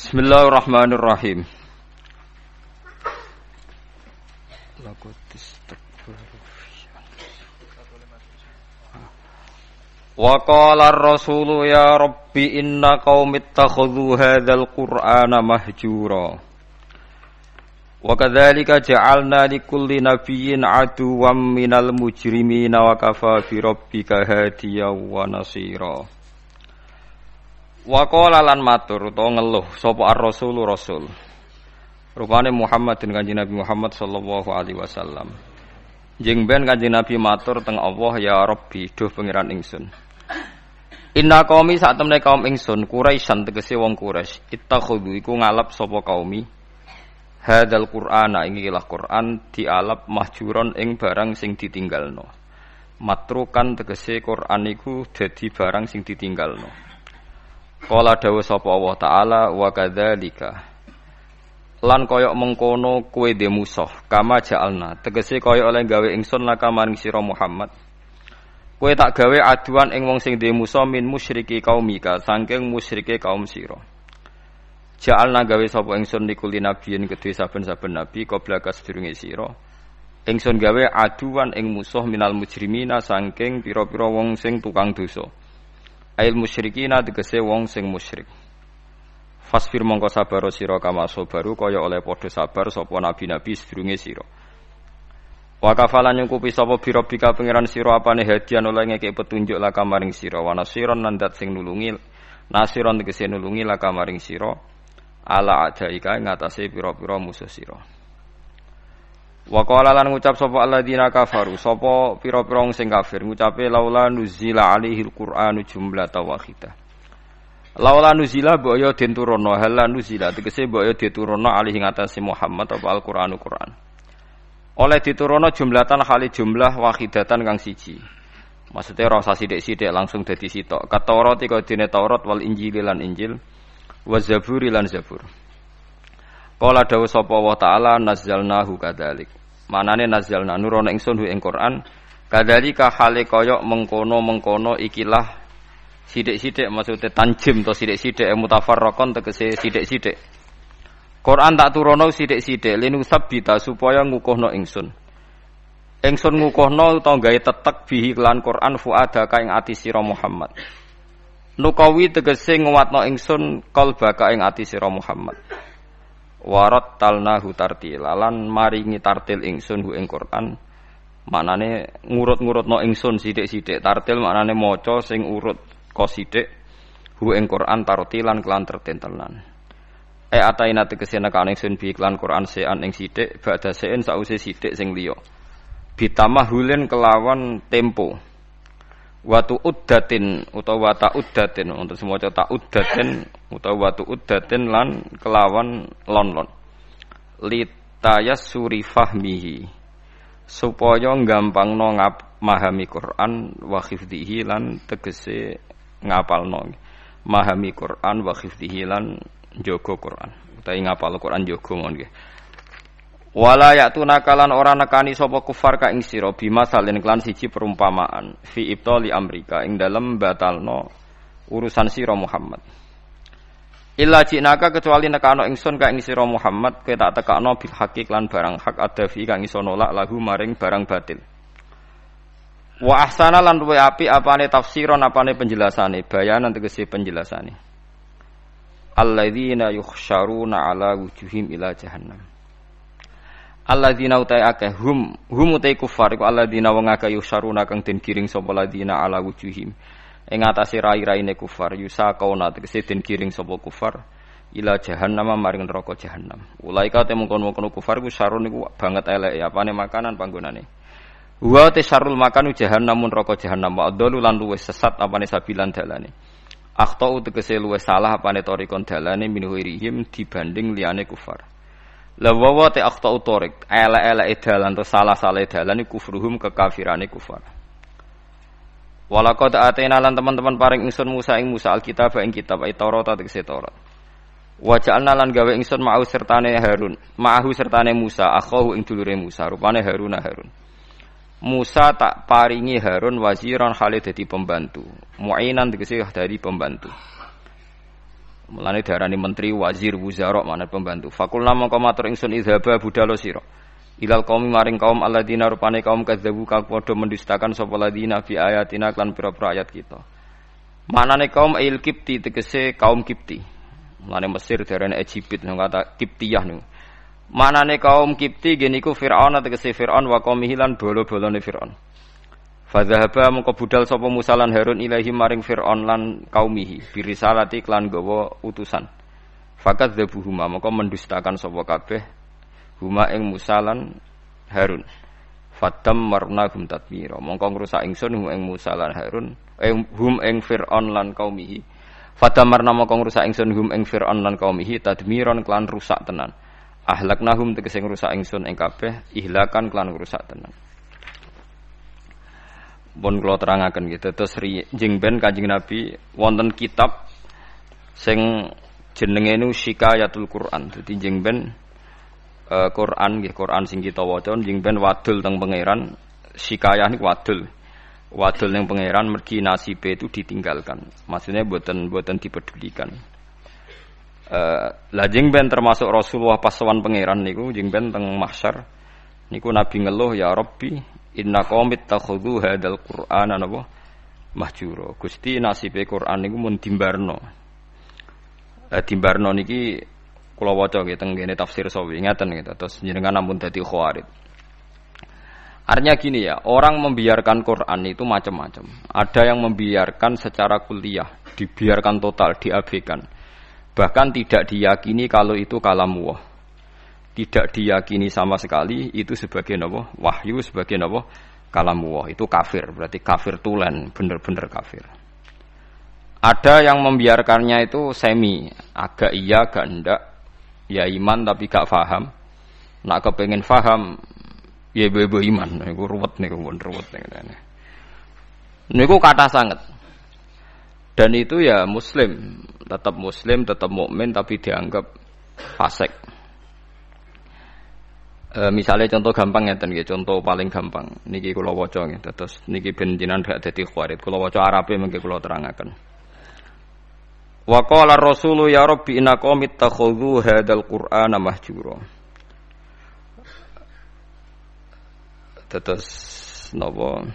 Bismillahirrahmanirrahim. Wa qala ar-rasulu ya rabbi inna qaumi ittakhadhu hadzal qur'ana mahjura. Wa kadzalika ja'alna likulli nabiyyin aduwwan minal mujrimina wa kafa bi rabbika hadiyan wa nasira. Wa qala lan matur utawa ngeluh sapa ar-rasulu rasul. Rupane Muhammad dan Kanjeng Nabi Muhammad sallallahu alaihi wasallam. Jeng ben Kanjeng Nabi matur teng Allah ya Rabbi duh pangeran ingsun. Inna qaumi sak temne kaum ingsun Quraisyan tegese wong Quraisy ittakhudhu iku ngalap sapa qaumi hadzal Qur'ana ingilah Qur'an dialap mahjuron ing barang sing ditinggalno. Matrukan tegese Qur'an iku dadi barang sing ditinggalno. Qala dawuh sapa Allah taala wa kadzalika lan kaya mengkono kowe de musuh kama ja'alna tegese kaya oleh gawe ingsun laka maring sira Muhammad kowe tak gawe aduan ing wong sing de musuh min musyriki kaumika saking musyrike kaum sira ja'alna gawe sapa ingsun likuli nabiyin kedue saben-saben nabi qabla kasedurunge sira ingsun gawe aduan ing musuh minal mujrimina saking pira-pira wong sing tukang dosa ail musyrikina tegese wong sing musyrik. Fasfir mongko sabar sira kama sabaru kaya oleh padha sabar sapa nabi-nabi sedurunge sira. Wa kafalan nyukupi sapa birobika pangeran sira apane hadian oleh ngeke petunjuk la kamaring sira wa nasiron nandat sing nulungi nasiron tegese nulungi la kamaring sira ala adaika ngatasé pira-pira musuh sira. Wa qala lan ngucap sapa alladzina kafaru sapa pira-pira wong sing kafir ngucape laula nuzila alaihil qur'anu jumlatan wahidah. Laula nuzila mbok den turono halan nuzila tegese mbok diturono alih ing atase Muhammad apa Al-Qur'anu Qur'an. Oleh diturono jumlatan khali jumlah wahidatan kang siji. Maksude ora usah sithik-sithik langsung dadi sitok. Kataurat iku dene Taurat wal Injil lan Injil wa Zabur lan Zabur. Qala dawuh sapa wa ta'ala nazzalnahu kadzalik. Manane nazzalna nurono ingsun ing Qur'an kadzalika hale kaya mengkono-mengkono ikilah sithik-sithik maksude tanjim to sithik-sithik mutafarraqon tegese sithik-sithik. Quran tak turono sithik-sithik linusabita supaya ngukuhno ingsun. Ingsun ngukuhno utawa gawe tetek bihi lan Quran fuada ka ing ati sira Muhammad. Nukawi tegese nguwatno ingsun qalbaka ing ati sira Muhammad. Warat talnahu tartila lan maringi tartil ingsun hu ing Quran. Manane ngurut-ngurutno ingsun sithik-sithik. Tartil maknane maca sing urut sithik hu ing Quran tartilan kelan tertentelan. Ataina tegese nekane ingsun bi iklan Quran sean ing sithik badha sean sause sithik sing liya. Bitamahulin kelawan tempo. Watu uddatin utawa ta uddatin untuk semua ta uddatin utawa watu uddatin lan kelawan lon-lon. Litayassuri fahmihi supaya gampangno memahami Quran wa hifdhihi lan tegese ngapalno memahami Quran wa hifdhihi lan njaga Quran utawi ngapal Quran njaga mon nggih wala ya'tuna kalan ora nekani sapa kufar ka ing sira bima salin klan siji perumpamaan fi ibtali amrika ing dalem batalno urusan sira Muhammad illa jinaka kecuali nekano ingsun ka ing sira Muhammad kowe tak tekakno bil hakik lan barang hak adafi kang iso nolak lahu maring barang batil. Wa ahsana lan luwih apik apane tafsiron apane penjelasane bayanan tegese penjelasane. Alladzina yukhsyaruna ala wujuhim ila jahannam. Alladzina utai akeh hum utai kufar iku alladzina wong akeh yukhsyaruna kang den giring sapa ladina ala wujuhim. Ing atase rai-raine kufar yusaqauna tegese den giring sapa kufar ila jahannam maring neraka jahannam. Ulaika temungkon-mungkon kufar iku syarun iku banget elek apane makanan panggonane. Wa tasarrul makanu jahannam neraka jahannam wa adlu lan luwes sesat apane sabilan dalane. Akhtau tegese luwes salah apane torikon dalane minhuirihim dibanding liyane kufar. La wa ta akhtau torik elek-eleke dalan to salah-salah dalane kufruhum kekafirane kufar. Walaqad atena lan teman-teman paring ingsun Musa ing Musa alkitab ing kitab Taurat tegese Taurat. Wa ja'alna lan gawe ingsun ma'ahu sertane Musa akhahu ing dulure Musa rupane Harun. Musa tak paringi Harun waziran hale dadi pembantu. Mu'inan tegese dari pembantu. Mulane diarani menteri, wazir, wuzara, maknane pembantu. Fakulna mongko matur ingsun idzaba budalo sira. Ilal qaumi maring kaum alladzina rupane kaum kadzabu kang padha mendustakan sapa ladina fi ayatina lan pira-pira ayat kita. Maknane kaum il Kipti tegese kaum Kipti. Mulane Mesir diarani Egypt nang kata Kiptiyah niku. Manane kaum Kipti geniku Firaun tegese Firaun wa qaumihi lan bolo-bolone Firaun. Fadzahaba mengko budal sapa Musa lan Harun ilahi maring Firaun lan kaumihi birisalati klan gawa utusan. Fakat dzabuhuma mengko mendustakan sapa kabeh huma ing Musa lan Harun. Fatam marna hum tatmira mengko ngrusak ingsun hum ing Musa lan Harun hum ing Firaun lan kaumihi. Fatam marna mengko ngrusak ingsun hum ing Firaun lan kaumihi tadmiron klan rusak tenan. Ahlaknahum tegese ngrusak ingsun ing kabeh ihlakan klan ngrusak tenan. Pun kula terangaken gitu. Terus jeng ben Kanjeng Nabi wonten kitab sing jenenge niku Shikayatul Quran. Dadi jeng ben Quran nggih Quran sing kita waca jeng ben wadul teng pangeran. Shikayah niku wadul. Wadul ning pangeran mergi nasibe itu ditinggalkan. Maksudnya boten dipedulikan. Lah jeng ben termasuk Rasulullah pas sowan pangeran niku jeng ben teng mahsyar niku Nabi ngeluh ya Rabbi inna qaumit takhudhu hadzal qur'ana napa mahjura. Gusti nasibe Quran niku mun dimbarno. Dimbarno niki kula waca nggih teng ngene tafsir Sawi ngaten gitu. Terus jenengan ampun dadi khawarid. Artinya gini ya, orang membiarkan Quran itu macam-macam. Ada yang membiarkan secara kuliah, dibiarkan total, diabaikan. Bahkan tidak diyakini kalau itu kalamullah. Tidak diyakini sama sekali itu sebagai napa wahyu, sebagai napa kalamullah. Itu kafir, berarti kafir tulen, bener-bener kafir. Ada yang membiarkannya itu semi, agak iya, agak enggak. Ya iman tapi gak paham. Nak kepengen paham ya bebo iman. Niku ruwet niku, pun ruwet niku kata sangat. Dan itu ya muslim, tetap mukmin tapi dianggap fasik. Misalnya contoh gampang ngeten nggih, contoh paling gampang. Niki kula waca nggih, terus niki ben jenengan gak dadi khawarit. Kula waca Arabe mengke kula terangaken. Wa qala ar-rasulu ya rabbi inna qaumit takhudhu hadzal qur'ana mahjura. Terus napa?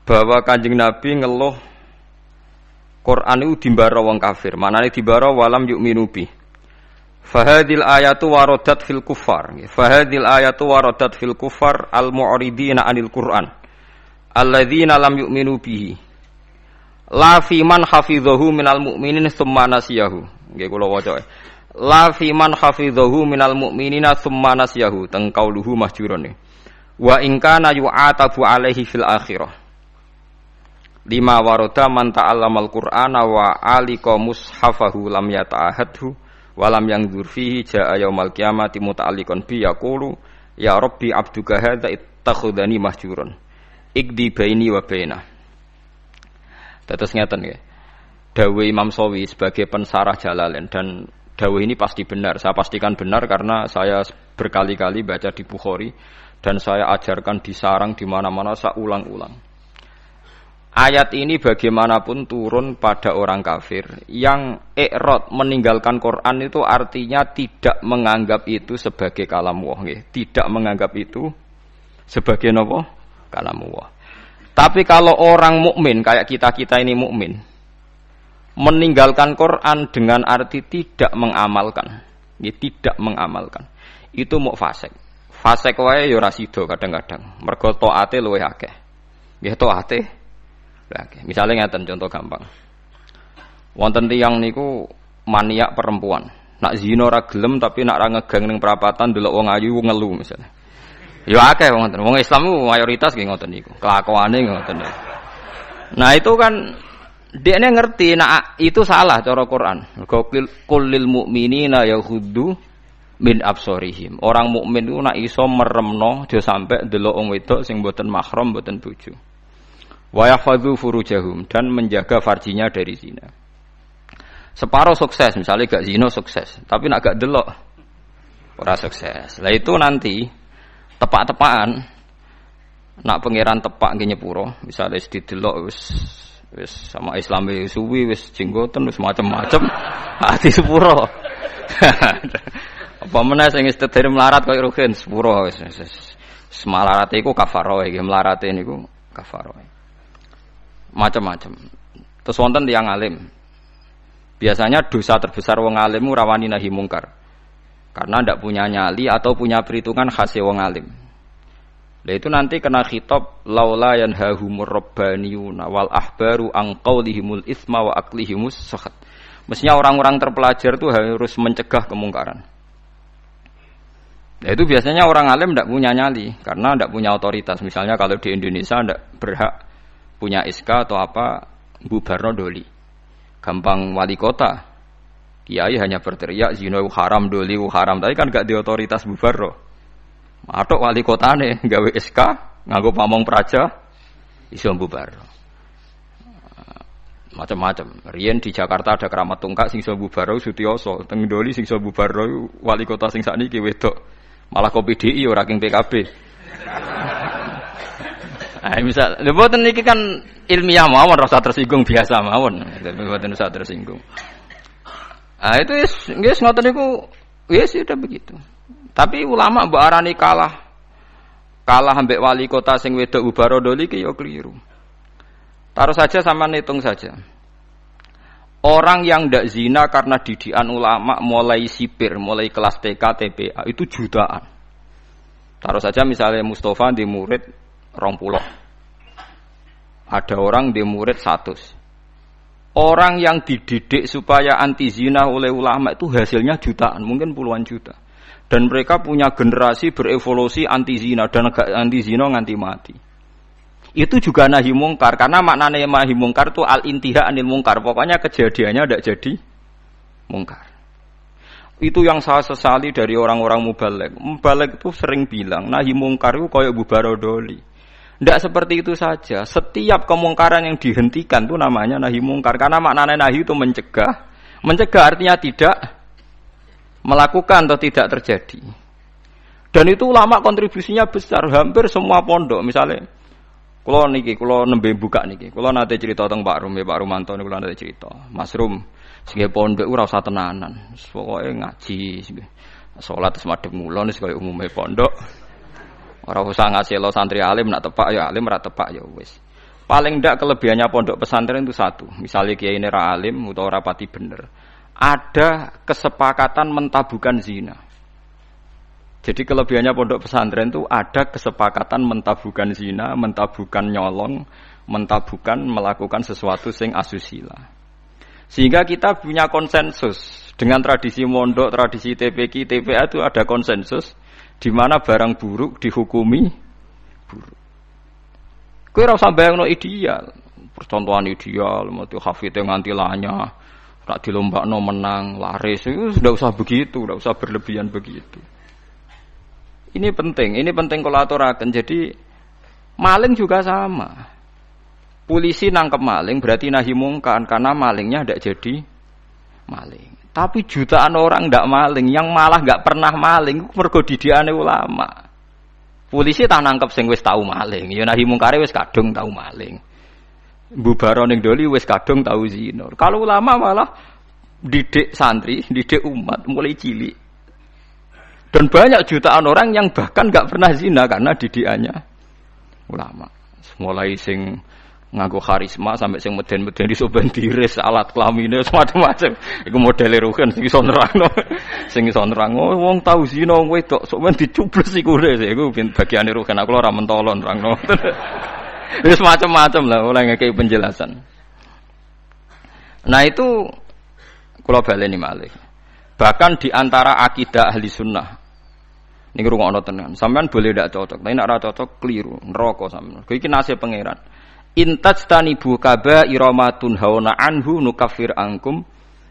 Bahwa Kanjeng Nabi ngeluh Quran itu dimbara wong kafir. Manane dimbara walam yu'minu bi. Fahadil ayatu waradat fil kufar. Fahadil ayatu waradat fil kufar al-mu'ridina 'anil Qur'an. Alladzina lam yu'minu bihi. La fi man hafidhahu minal mu'minin tsumma nasiyahu. Nggih kula waca. La fi man hafidhahu minal mu'minina tsumma nasiyahu. Teng qauluhu mahjuron. Wa in kana yu'atabu alaihi fil akhirah. Lima warada man ta'allamal Qur'ana wa alika mushafahu lam yata'ahadhu walam yang dzurfihi jaa yaumal qiyamati muta'alliqan bi yaqulu ya rabbi abduka hadza ittakhadhani mahjuran ikdi baini wa baina. Tetes ngeten nggih. Dawuh Imam Sawi sebagai pensarah Jalalain dan dawuh ini pasti benar. Saya pastikan benar karena saya berkali-kali baca di Bukhari dan saya ajarkan di sarang di mana-mana saya ulang-ulang. Ayat ini bagaimanapun turun pada orang kafir yang i'rad meninggalkan Quran itu artinya tidak menganggap itu sebagai kalamullah, tidak menganggap itu sebagai napa? Kalamullah. Tapi kalau orang mukmin kayak kita ini mukmin meninggalkan Quran dengan arti tidak mengamalkan, tidak mengamalkan. Itu mau fasik. Fasik wae ya ora sida kadang-kadang. Mergo taate luwih akeh. Nggih taate misalnya ngeten contoh gampang. Wonten tiyang niku maniak perempuan. Nak zina ora gelem tapi nak ra ngegang ning perapatan delok wong ayu ngelu misalnya. Ya akeh wong ngoten. Wong Islam ku mayoritas nggih ngoten niku. Kelakuane ngoten. Nah itu kan dekne ngerti nak itu salah cara Quran. Qulil mu'minina yaghuddu min absarihim. Orang mukmin itu nak iso meremno aja sampe delok wong wedok sing mboten mahram, mboten bojo. Wa yahfadzu furujahum dan menjaga farjinya dari zina. Separuh sukses, misalnya gak zina sukses, tapi nak gak delok ora sukses. Lah itu nanti tepak-tepakan nak pangeran tepak nggih nyepuro, misalnya didelok wis Wis sama Islame suwi wis jenggoten wis macem-macem ati sepuro. Apa meneh sing wis tedher melarat koyo rugen sepuro wis. Semalarate iku kafaroh iki, melarate niku kafaroh. Macam-macam. Terus wonten tiyang alim. Biasanya dosa terbesar wong alim rawani nahi mungkar. Karena ndak punya nyali atau punya perhitungan khas wong alim. Lah itu nanti kena khitab laula yanhahumur rabbaniyuna wal ahbaru an qaulihimul isma wa aklihimus sakhat. Mestinya orang-orang terpelajar itu harus mencegah kemungkaran. Nah itu biasanya orang alim tidak punya nyali karena tidak punya otoritas. Misalnya kalau di Indonesia tidak berhak punya SK atau apa bubarno doli. Gampang wali kota. Kiai hanya berteriak zina haram, doli haram, tapi kan gak di otoritas bubarno. Matok wali kotane gawe SK nganggo pamong praja iso bubarno. Macam-macam. Riyen di Jakarta ada keramat tungkak sing iso bubarno Sutioso, teng doli sing iso bubarno wali kota sing sakniki wedok. Malah kopi DI ora king PKB. Misal, lha mboten niki kan ilmiah mawon rasa tersinggung biasa mawon. Mboten usah tersinggung. Itu wis ngoten niku wis sudah begitu. Tapi ulama mbok arani kalah ambek wali kota sing wedok ubaro doli ki ya keliru. Taruh saja sama hitung saja. Orang yang ndak zina karena didikan ulama mulai sipir, mulai kelas TK, TPA itu jutaan. Taruh saja misalnya Mustafa di murid 20. Ada orang di murid 100. Orang yang dididik supaya anti zina oleh ulama itu hasilnya jutaan, mungkin puluhan juta. Dan mereka punya generasi berevolusi anti zina dan anti zina nganti mati. Itu juga nahi mungkar karena maknanya nahi mungkar itu al-intiha anil mungkar. Pokoknya kejadiannya tidak jadi mungkar. Itu yang saya sesali dari orang-orang mubaligh. Mubaligh itu sering bilang nahi mungkar itu kayak bubarodoli. Tidak seperti itu saja. Setiap kemungkaran yang dihentikan itu namanya nahi mungkar karena maknanya nahi itu mencegah. Mencegah artinya tidak melakukan atau tidak terjadi. Dan itu ulama kontribusinya besar. Hampir semua pondok misalnya Kulo nembe buka niki. Kulo nate cerita teng Pak Rum, Pak Rumanto niku nate cerita. Mas Rum, sing pondok ora usah tenanan. Pokoke ngaji, salat wis madhep ngulon wis kaya umume pondok. Ora usah ngasih lo santri alim nak tepak ya alim, ora tepak ya wis. Paling ndak kelebihannya pondok pesantren itu satu. Misalnya kiai ini ra alim utawa ora pati bener. Ada kesepakatan mentabukan zina. Jadi kelebihannya pondok pesantren itu ada kesepakatan mentabukan zina, mentabukan nyolong, mentabukan melakukan sesuatu sing asusila. Sehingga kita punya konsensus dengan tradisi mondok, tradisi TPQ, TPA itu ada konsensus di mana barang buruk dihukumi buruk. Kowe ora usah bayangno ideal, percontohan ideal, mati hafite nganti lanya, rak dilombakno menang, laris, itu sudah usah begitu, sudah usah berlebihan begitu. Ini penting kalau aturaken. Jadi maling juga sama. Polisi nangkep maling berarti nahi mungkar karena malingnya tidak jadi maling. Tapi jutaan orang tidak maling, yang malah nggak pernah maling, mergo didikane ulama. Polisi tak nangkep sing wis tau maling, ya nahi mungkare wis kadung tau maling. Bubaro ning doli wis kadung tau zina. Kalau ulama malah didik santri, didik umat mulai cilik. Dan banyak jutaan orang yang bahkan enggak pernah zina karena didikannya ulama. Mulai sing nganggo karisma sampai sing meden-meden iso bendiris alat kelamine macam-macam. Iku modele rugen sing iso nerangno. Sing iso nerangno wong tau zina wong wedok sok men dicubles iku iku bagiane rugen aku ora mentolo nerangno. Wis macam-macam lah oleh ngekei penjelasan. Nah itu kula baleni malih. Bahkan di antara akidah ahli sunnah ini rungokno tenan. Sampean boleh ndak cocok, tapi nek ora cocok keliru, neraka sampean. Iki nasib pangeran. Intajtanibu kaba'iramatun hauna anhu nukaffir ankum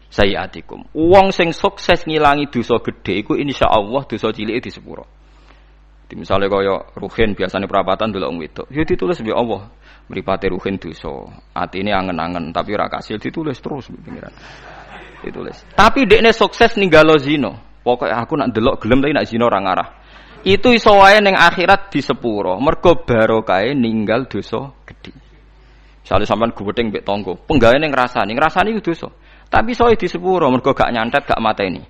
sayiatikum. Wong sing sukses ngilangi dosa gedhe iku insyaallah dosa cilike disepuro. Di misale kaya ruhin biasane perapatan delok wong wedok. Ya ditulis mbek Allah, mripate ruhin dosa. Atine angen-angen tapi ora kasil ditulis terus mbek pangeran. Ditulis. Tapi dekne sukses ninggalo zina. Pokoknya aku nak delok gelem tapi nak zina ora ngarah. Itu iso wae ning akhirat di sepuro. Mergo barokahe ninggal dosa gedhe. Misale sampean guweting mbek tangga, penggaweane ngrasani iku dosa. Tapi soe di sepuro mergo gak nyantet, gak mateni.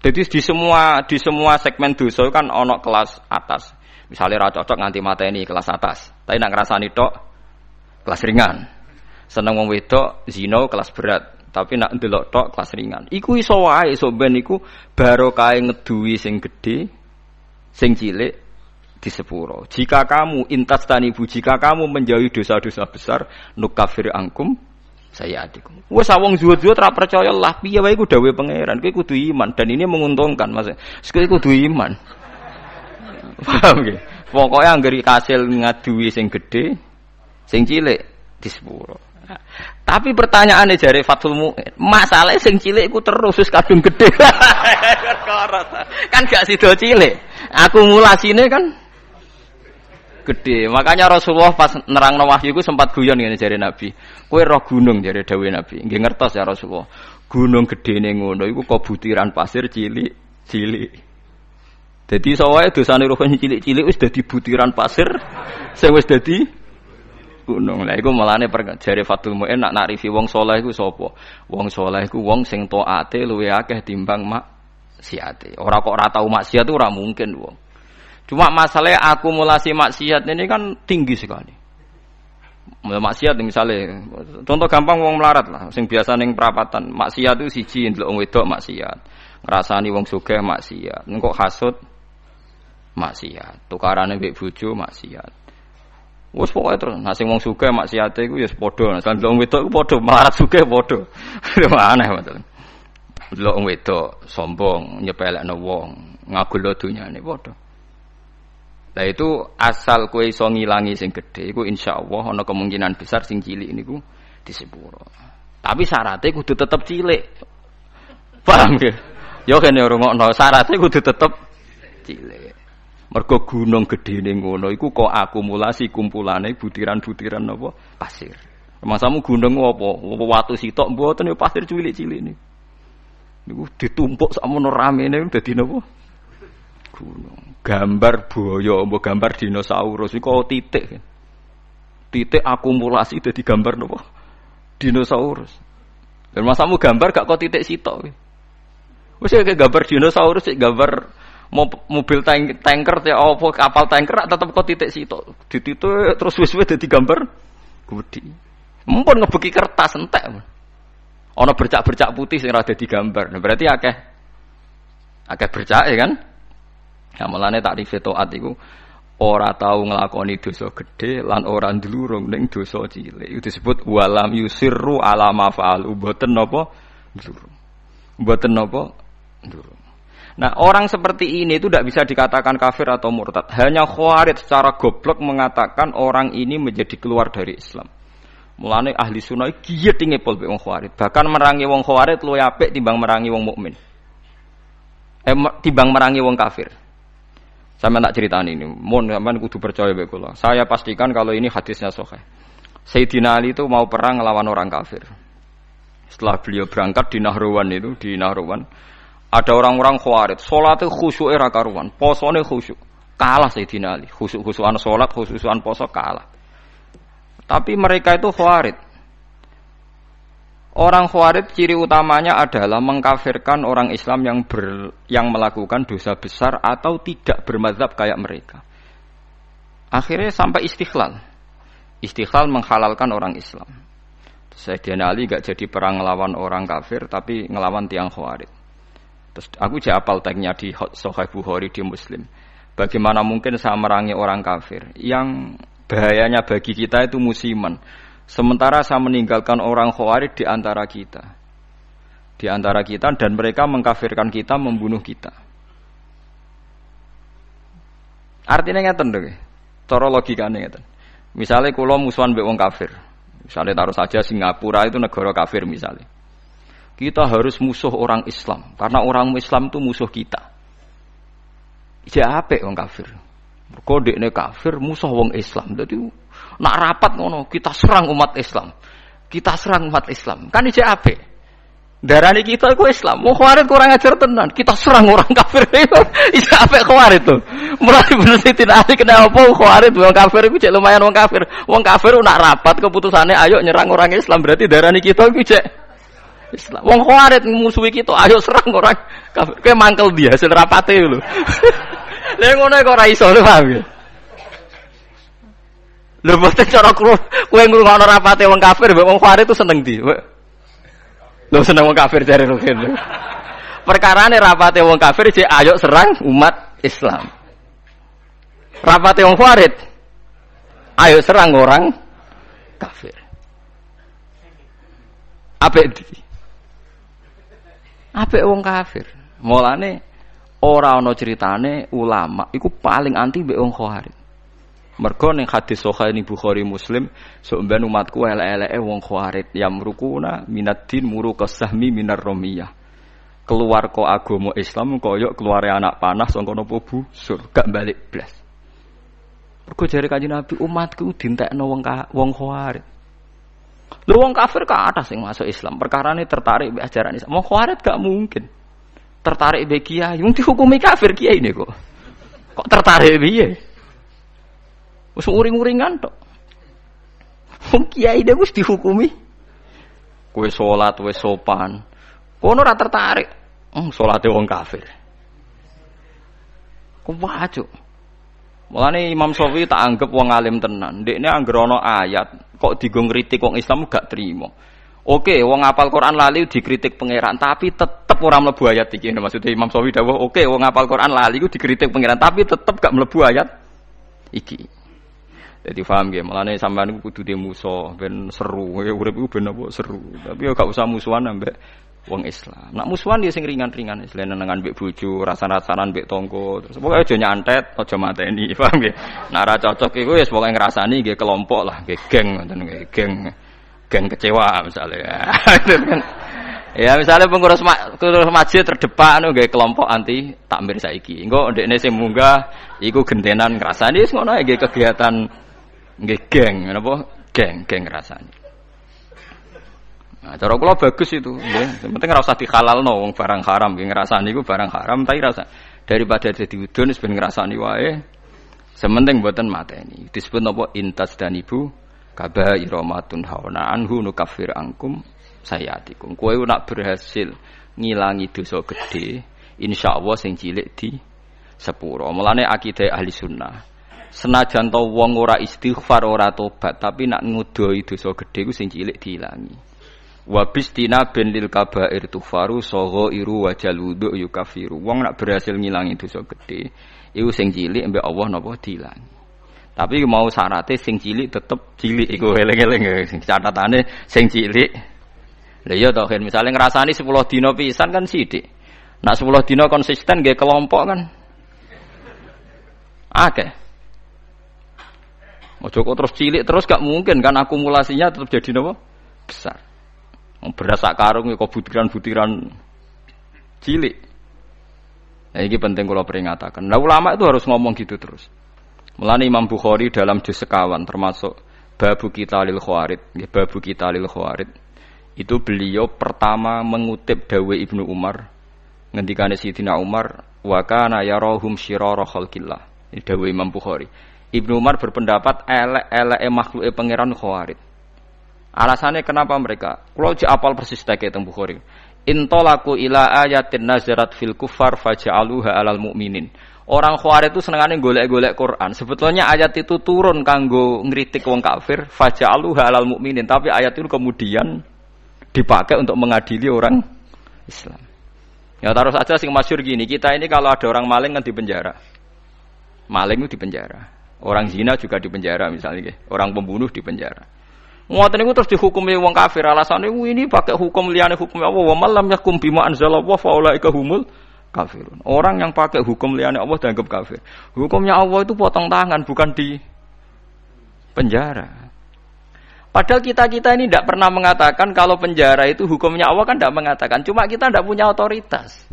Jadi di semua segmen dosa kan ana kelas atas. Misalnya ra cocok nganti mateni kelas atas. Tapi nak ngrasani tok kelas ringan. Seneng wong wedok zina kelas berat. Tapi nak ndelok tok kelas ringan. Iku iso wae iso ben iku barokahe ngeduwi sing gedhe, sing cilik di sepuro. Jika kamu menjauhi dosa-dosa besar, nukafir angkum sayyatikum. Wes wong zuwud-zuwud ra percaya lah piye wae iku dawuhe pangeran. Kowe kudu iman dan ini menguntungkan Mas. Kowe kudu iman. Paham nggih? Pokoke anggere kasil ngaduwi sing gedhe, sing cilik di sepuro. Tapi pertanyaane jare Fathul Mu'in, masalah sing cilik iku terus wis kadung gedhe. Kan gak sida cilik. Akumulasine kan gede. Makanya Rasulullah pas nerangno wahyu iku sempat guyon ngene jare Nabi. Kowe roh gunung jare dawuhe Nabi. Nggih ngertos ya Rasulullah. Gunung gedene ngono iku kok butiran pasir cilik-cilik. Dadi sawae dosane roh cilik-cilik wis dadi butiran pasir sing wis dadi gunung. Lah iku melane jare Fathul Mu'in nak nakrifi wong saleh iku sapa? Wong saleh iku wong sing taate luwih akeh timbang maksiate. Ora kok ora tau maksiat itu ora mungkin wong. Cuma masalah akumulasi maksiat ini kan tinggi sekali. Maksiat misalnya, contoh gampang wong melarat lah, sing biasa ning perapatan. Maksiat itu siji ndelok wong wedok maksiat, ngrasani wong sugih maksiat, engko hasud maksiat, tukarane mbek bojo maksiat. Wes pokoke terus, nah sing wong sugih maksiate iku ya padha, nah ndelok wong wedok iku padha, melarat sugih padha. Aneh betul. Ndelok wong wedok sombong, nyepelekno wong, ngagulno dunyane padha. Lah itu asal kowe iso ngilangi sing gedhe iku insyaallah ana kemungkinan besar sing cilik niku di sepuro. Tapi syaratnya kudu tetep cilik. Paham nggih? Ya kene rungokno syaratnya kudu tetep cilik. Mergo gunung gedene ngono iku kok akumulasi kumpulane butiran-butiran napa pasir. Masamu gunung apa? Watu sitok mboten ya pasir cilik-cilik niku. Niku ditumpuk sakmono ramene dadi napa? Gunung. Gambar buaya, mbok gambar dinosaurus iku titik. Titik akumulasi dadi gambar napa? Dinosaurus. Dan masamu gambar gak kok titik sitok. Wis kayak gambar dinosaurus, gambar mobil tanker te apa kapal tanker tetep kok titik sitok. Dititik terus wis-wis dadi gambar gede. Mumpun ngebeki kertas entek. Ana bercak-bercak putih sing ora dadi gambar. Nah, berarti akeh bercak ya kan? Ya mulane takrif taat iku ora tau nglakoni dosa gedhe lan ora ndlurung ning dosa cilik. Itu disebut walam yusirru ala ma fa'al. Mboten napa ndlurung. Mboten napa ndlurung. Nah, orang seperti ini itu tidak bisa dikatakan kafir atau murtad. Hanya Khawarij secara goblok mengatakan orang ini menjadi keluar dari Islam. Mulane ahli sunnah giat ngepol be wong Khawarij. Bahkan merangi wong Khawarij luwih apik timbang merangi wong mukmin. Timbang merangi wong kafir. Saya tak ceritaan ini, mohon sampean kudu percaya bae kula. Saya pastikan kalau ini hadisnya sahih. Sayyidina Ali itu mau perang melawan orang kafir. Setelah beliau berangkat di Nahrawan ada orang-orang Khawarij, salate khusyuke ra karuan, posone khusyuk. Kalah Sayyidina Ali, khusyuk-khusyukan salat, khusyukan poso kalah. Tapi mereka itu Khawarij. Orang Khawarij ciri utamanya adalah mengkafirkan orang Islam yang melakukan dosa besar atau tidak bermadzhab kayak mereka. Akhirnya sampai istighlal. Istighlal menghalalkan orang Islam. Sayyidina Ali gak jadi perang ngelawan orang kafir tapi ngelawan tiang Khawarij. Terus aku apal tagnya di Sahih Bukhari di Muslim. Bagaimana mungkin saya merangi orang kafir yang bahayanya bagi kita itu musiman. Sementara saya meninggalkan orang Khawarij di antara kita. Di antara kita dan mereka mengkafirkan kita, membunuh kita. Artinya ngeten lho. Cara logikane ngeten. Misalnya kula musuhan mbek wong kafir. Misalnya taruh saja Singapura itu negara kafir misalnya. Kita harus musuh orang Islam karena orang Islam itu musuh kita. Iya apik wong kafir. Mergo dekne kafir musuh wong Islam. Dadi nak rapat ngono, kita serang umat Islam. Kita serang umat Islam. Kan ijek apik. Darani kita iku Islam. Wong Khawarij kurang ajar tenan. Kita serang orang kafir itu. Isa apik Khawarij to. Mulai bener Sayyidina Ali kenapa Khawarij wong kafir iku cek lumayan wong kafir. Wong kafir nak rapat keputusane ayo nyerang orang Islam berarti darani kita iku cek Islam. Wong Khawarij musuhi kita ayo serang orang kafir. Kayak mangkel dia hasil rapate lho. Lha ngono kok ora iso lho paham ya. Lho mboten cara kowe ngrungokno rapate wong kafir mbek wong Khawarij itu seneng ndi? Lho seneng wong kafir jare Rukin. Perkarane rapate wong kafir jek ayo serang umat Islam. Rapate wong Khawarij ayo serang orang kafir. Apik ndi? Apik wong kafir. Mulane ora ana critane ulama iku paling anti mbek wong Khawarij. Mergo ning hadis sahih ning Bukhari Muslim, sok ben umatku elek-eleke wong Khawarij yamrukuna minaddin muruqas sahmi minar ramiyah. Keluar kok agama Islam kaya keluare anak panah saka napa busur, gak balik blas. Mergo jare Kanjeng Nabi umatku dientekno wong Khawarij. Lho wong kafir kathah sing masuk Islam, perkarane tertarik mbek ajaran Islam. Wong Khawarij gak mungkin tertarik mbek kiai, wong dihukumi kafir kiai ne kok. Kok tertarik piye? Wis uring-uringan tok. Wong kiai dhewe wis dihukumi. Kowe salat wis sopan. Kono ora tertarik. Salate wong kafir. Kuwajuk. Mulane Imam Syafi'i tak anggap wong alim tenan. Ndekne anggere ana ayat kok digo ngritik wong Islam gak trimo. Oke, wong hafal Quran lali dikritik pangeran, tapi tetep ora mlebu ayat iki. Maksudnya Imam Syafi'i dawuh, oke, wong hafal Quran lali iku dikritik pangeran, tapi tetep gak mlebu ayat iki. Jadi paham nggih, mulane sampean iku kudu musuh ben seru, urip iku ben apa seru. Tapi ya gak usah musuhan ambek wong Islam. Nak musuhan ya sing ringan-ringan, senengan mbek bojo, rasa-rasanan mbek tangga. Terus pokoke aja nyantet, aja mateni, paham nggih. Nek ora cocok iku wis pokoke ngrasani nggih kelompok lah, nggih geng ngoten nggih, geng kecewa misalnya. Ya misalnya pengurus masjid terdepan nggih kelompok anti takmir saiki. Engko ndekne sing munggah iku gentenan ngrasani wis ngono nggih kegiatan nggih geng, napa? Geng rasane. Nah, cara kula bagus itu, nggih. Sing penting ora usah dihalalno wong barang haram, nggih ngrasani iku barang haram tapi rasa daripada dadi udun wis ben ngrasani wae. Sementing mboten mateni. Disebut napa intas dan ibu kabaira matun hauna anhu nukaffir angkum sayatikum. Kowe nak berhasil ngilangi dosa gedhe, insyaallah sing cilik di sepuro. Mulane akidah ahli sunnah. Senajan to wong ora istighfar ora tobat tapi nak ngudoi dosa gedhe ku sing cilik diilangi. Wa bistina bin lil kabair tufaru saghairu wa jaludu yukafiru. Wong nak berhasil ngilangi dosa gedhe iku sing cilik mbek Allah napa diilangi. Tapi mau syaratnya sing cilik tetep cilik iku eling-eling sing catatane sing cilik. Lah iya to kan misale ngrasani 10 dina pisan kan sithik. Nak 10 dina konsisten nggih kelompok kan akeh. Ojo kok terus cilik terus gak mungkin kan akumulasinya tetap jadi napa? Besar. Beras sak karung kok butiran-butiran cilik. Nah, ini penting kalau peringatakan. Nah, ulama itu harus ngomong gitu terus. Mulane Imam Bukhari dalam juz sekawan termasuk babu kita lil Khawarij, babu kita lil Khawarij. Itu beliau pertama mengutip dawe Ibnu Umar. Ngendikane Sayyidina Umar, wa kana yarahum syirara khalqillah. Ini dawe Imam Bukhari. Ibnu Umar berpendapat elek-eleke makhluke pangeran Khawarij. Alasannya kenapa mereka? Kalau apal persis teke teng Bukhari. Intolaku ila ayatin nazarat fil kufar faja'aluha alal mu'minin. Orang Khawarij itu senengane golek-golek Quran. Sebetulnya ayat itu turun kanggo ngritik wong kafir, faja'aluha alal mu'minin, tapi ayat itu kemudian dipakai untuk mengadili orang Islam. Ya taruh saja sing masyhur gini, kita ini kalau ada orang maling kan di penjara. Maling itu di penjara. Orang zina juga di penjara misalnya, orang pembunuh di penjara. Ngoten niku terus dihukumi wong kafir, alasane ini pakai hukum liyane hukum Allah, wa man lam yakum bima anzalallahu fa ulaika humul kafirun. Orang yang pakai hukum liyane Allah dianggap kafir. Hukumnya Allah itu potong tangan, bukan di penjara. Padahal kita ini tidak pernah mengatakan kalau penjara itu hukumnya Allah, kan tidak mengatakan. Cuma kita tidak punya otoritas.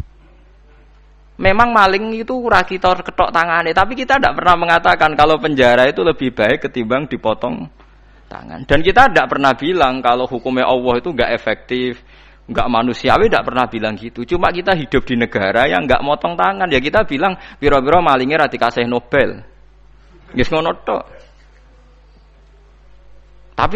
Memang maling itu ora kita ketok tangane, tapi kita tidak pernah mengatakan kalau penjara itu lebih baik ketimbang dipotong tangan. Dan kita tidak pernah bilang kalau hukumnya Allah itu enggak efektif, enggak manusiawi, enggak pernah bilang gitu. Cuma kita hidup di negara yang enggak motong tangan, ya kita bilang pira-pira malinge ra dikasih Nobel. Wis ngono tok. Tapi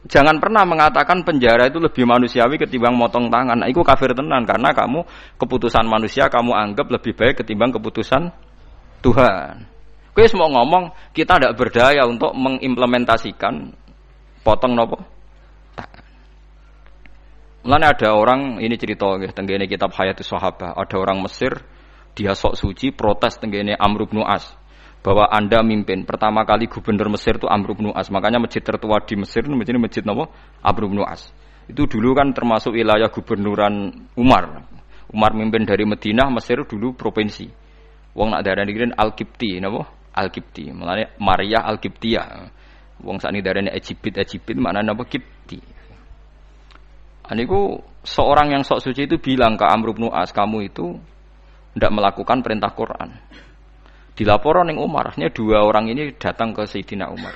jangan pernah mengatakan penjara itu lebih manusiawi ketimbang motong tangan. Nah, itu kafir tenan karena kamu keputusan manusia kamu anggap lebih baik ketimbang keputusan Tuhan. Kowe mau ngomong kita tidak berdaya untuk mengimplementasikan potong nopo tangan. Mulane ada orang ini cerita nggih tenggene kitab Hayatus Sahabah, ada orang Mesir dia sok suci protes tenggene Amr bin As. Bahwa Anda mimpin. Pertama kali gubernur Mesir itu Amr bin As. Makanya masjid tertua di Mesir itu masjid napa? Amr bin As. Itu dulu kan termasuk wilayah gubernuran Umar. Umar mimpin dari Madinah, Mesir dulu provinsi. Wong nak darani kene Al-Qibti napa? Al-Qibti. Mulane Maria Al-Qibtiyah. Wong sakniki darani Egypt maknane napa? Qibti. Aniku seorang yang sok suci itu bilang ke Amr bin As, kamu itu tidak melakukan perintah Quran. Dilaporan ning Umar, artinya dua orang ini datang ke Sayyidina Umar.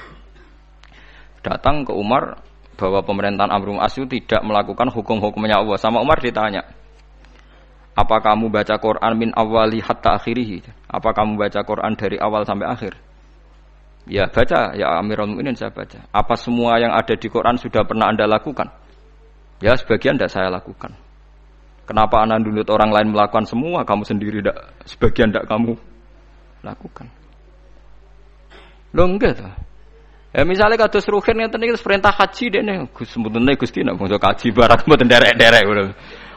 Datang ke Umar bahwa pemerintahan Amr bin As tidak melakukan hukum-hukumnya Allah. Sama Umar ditanya, apa kamu baca Quran min awali hatta akhirih? Apa kamu baca Quran dari awal sampai akhir? Ya baca, ya Amirul Mukminin saya baca. Apa semua yang ada di Quran sudah pernah Anda lakukan? Ya sebagian tidak saya lakukan. Kenapa Anda nuntut orang lain melakukan semua, kamu sendiri tidak, sebagian tidak kamu lakukan? Lho enggak ta. Ya misalnya kados ruhin ngeten iki perintah haji dene Gus sebuntene Gusti nek bangsa kaji barang mboten derek-derek ngono.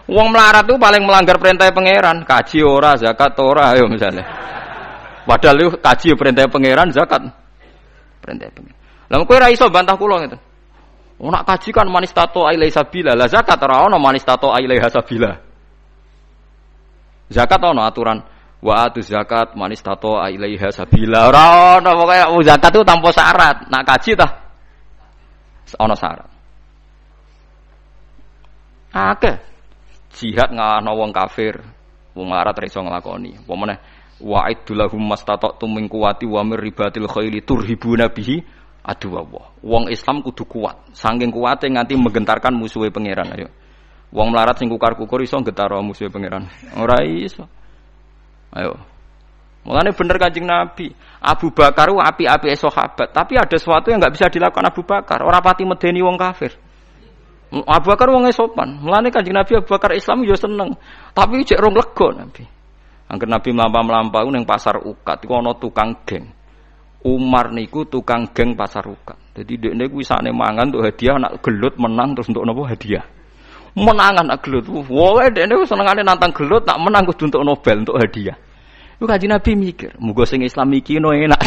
Wong melarat itu paling melanggar perintah pangeran, kaji ora, zakat ora ayo misalnya. Padahal lu kaji perintah pangeran, zakat perintah pangeran. Lah kowe ora iso bantah kula ngeten. Wong nak kaji kan manistato ilaihi sabila, lah zakat ora ono manistato ilaihi sabila. Zakat ono aturan wa atu zakat manistato ilaiha sabila. Ora ono pokoke zakat itu tanpa syarat. Nak kaji tah ono syarat. Akeh jihad ngalahno wong kafir, wong larat ra iso nglakoni. Apa meneh wa'idulahum mastata'tum min quwwati wa mir ribatil khaili turhibuna bihi aduwallah. Wong Islam kudu kuat, saking kuwate nganti menggentarkan musuhe pangeran. Ayo. Wong melarat sing kukar-kukur iso nggetaro musuhe pangeran. Ora iso. Ayo. Mulane bener Kanjeng Nabi. Abu Bakar ku api-api sahabat, tapi ada sesuatu yang enggak bisa dilakukan Abu Bakar. Ora pati medeni wong kafir. Abu Bakar wong sopan. Mulane Kanjeng Nabi Abu Bakar Islam yo seneng, tapi cek rong lega Nabi. Angger Nabi mlampah-mlampah ning pasar Ukat iku ana tukang geng. Umar niku tukang geng pasar Ukat. Dadi dekne kuwi sakne mangan untuk hadiah, nak gelut menang terus untuk napa hadiah. Menangan nak gelut. Woe dekne senengane nantang gelut, nak menang kudu untuk Nobel untuk hadiah. Iku Kanjeng Nabi mikir, muga sing Islam iki no enak.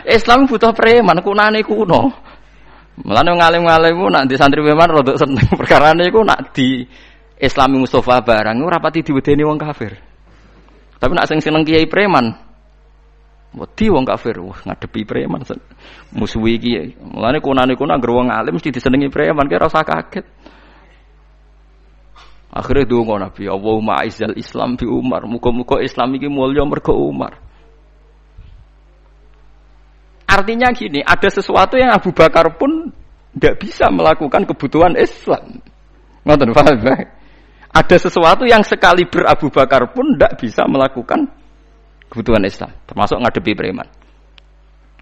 Islam butuh preman, kunane kuno. Mulane ngalim-ngalim ku nak di santri preman rada seneng perkarane iku nak di Islami Mustafa barang ora pati diwedeni wong kafir. Tapi nak sing seneng kiai preman wedi wong kafir, wah ngadepi preman musuhi iki. Mulane kunane kuno anggere wong alim mesti disenengi preman, kira ora usah kaget. Akhirnya donga Nabi, Allahumma aizzal Islam bi Umar. Muga-muga Islam iki mulya mergo Umar. Artinya gini, ada sesuatu yang Abu Bakar pun tidak bisa melakukan kebutuhan Islam. Ngoten paham ya? Ada sesuatu yang sekali Abu Bakar pun tidak bisa melakukan kebutuhan Islam, termasuk ngadepi preman.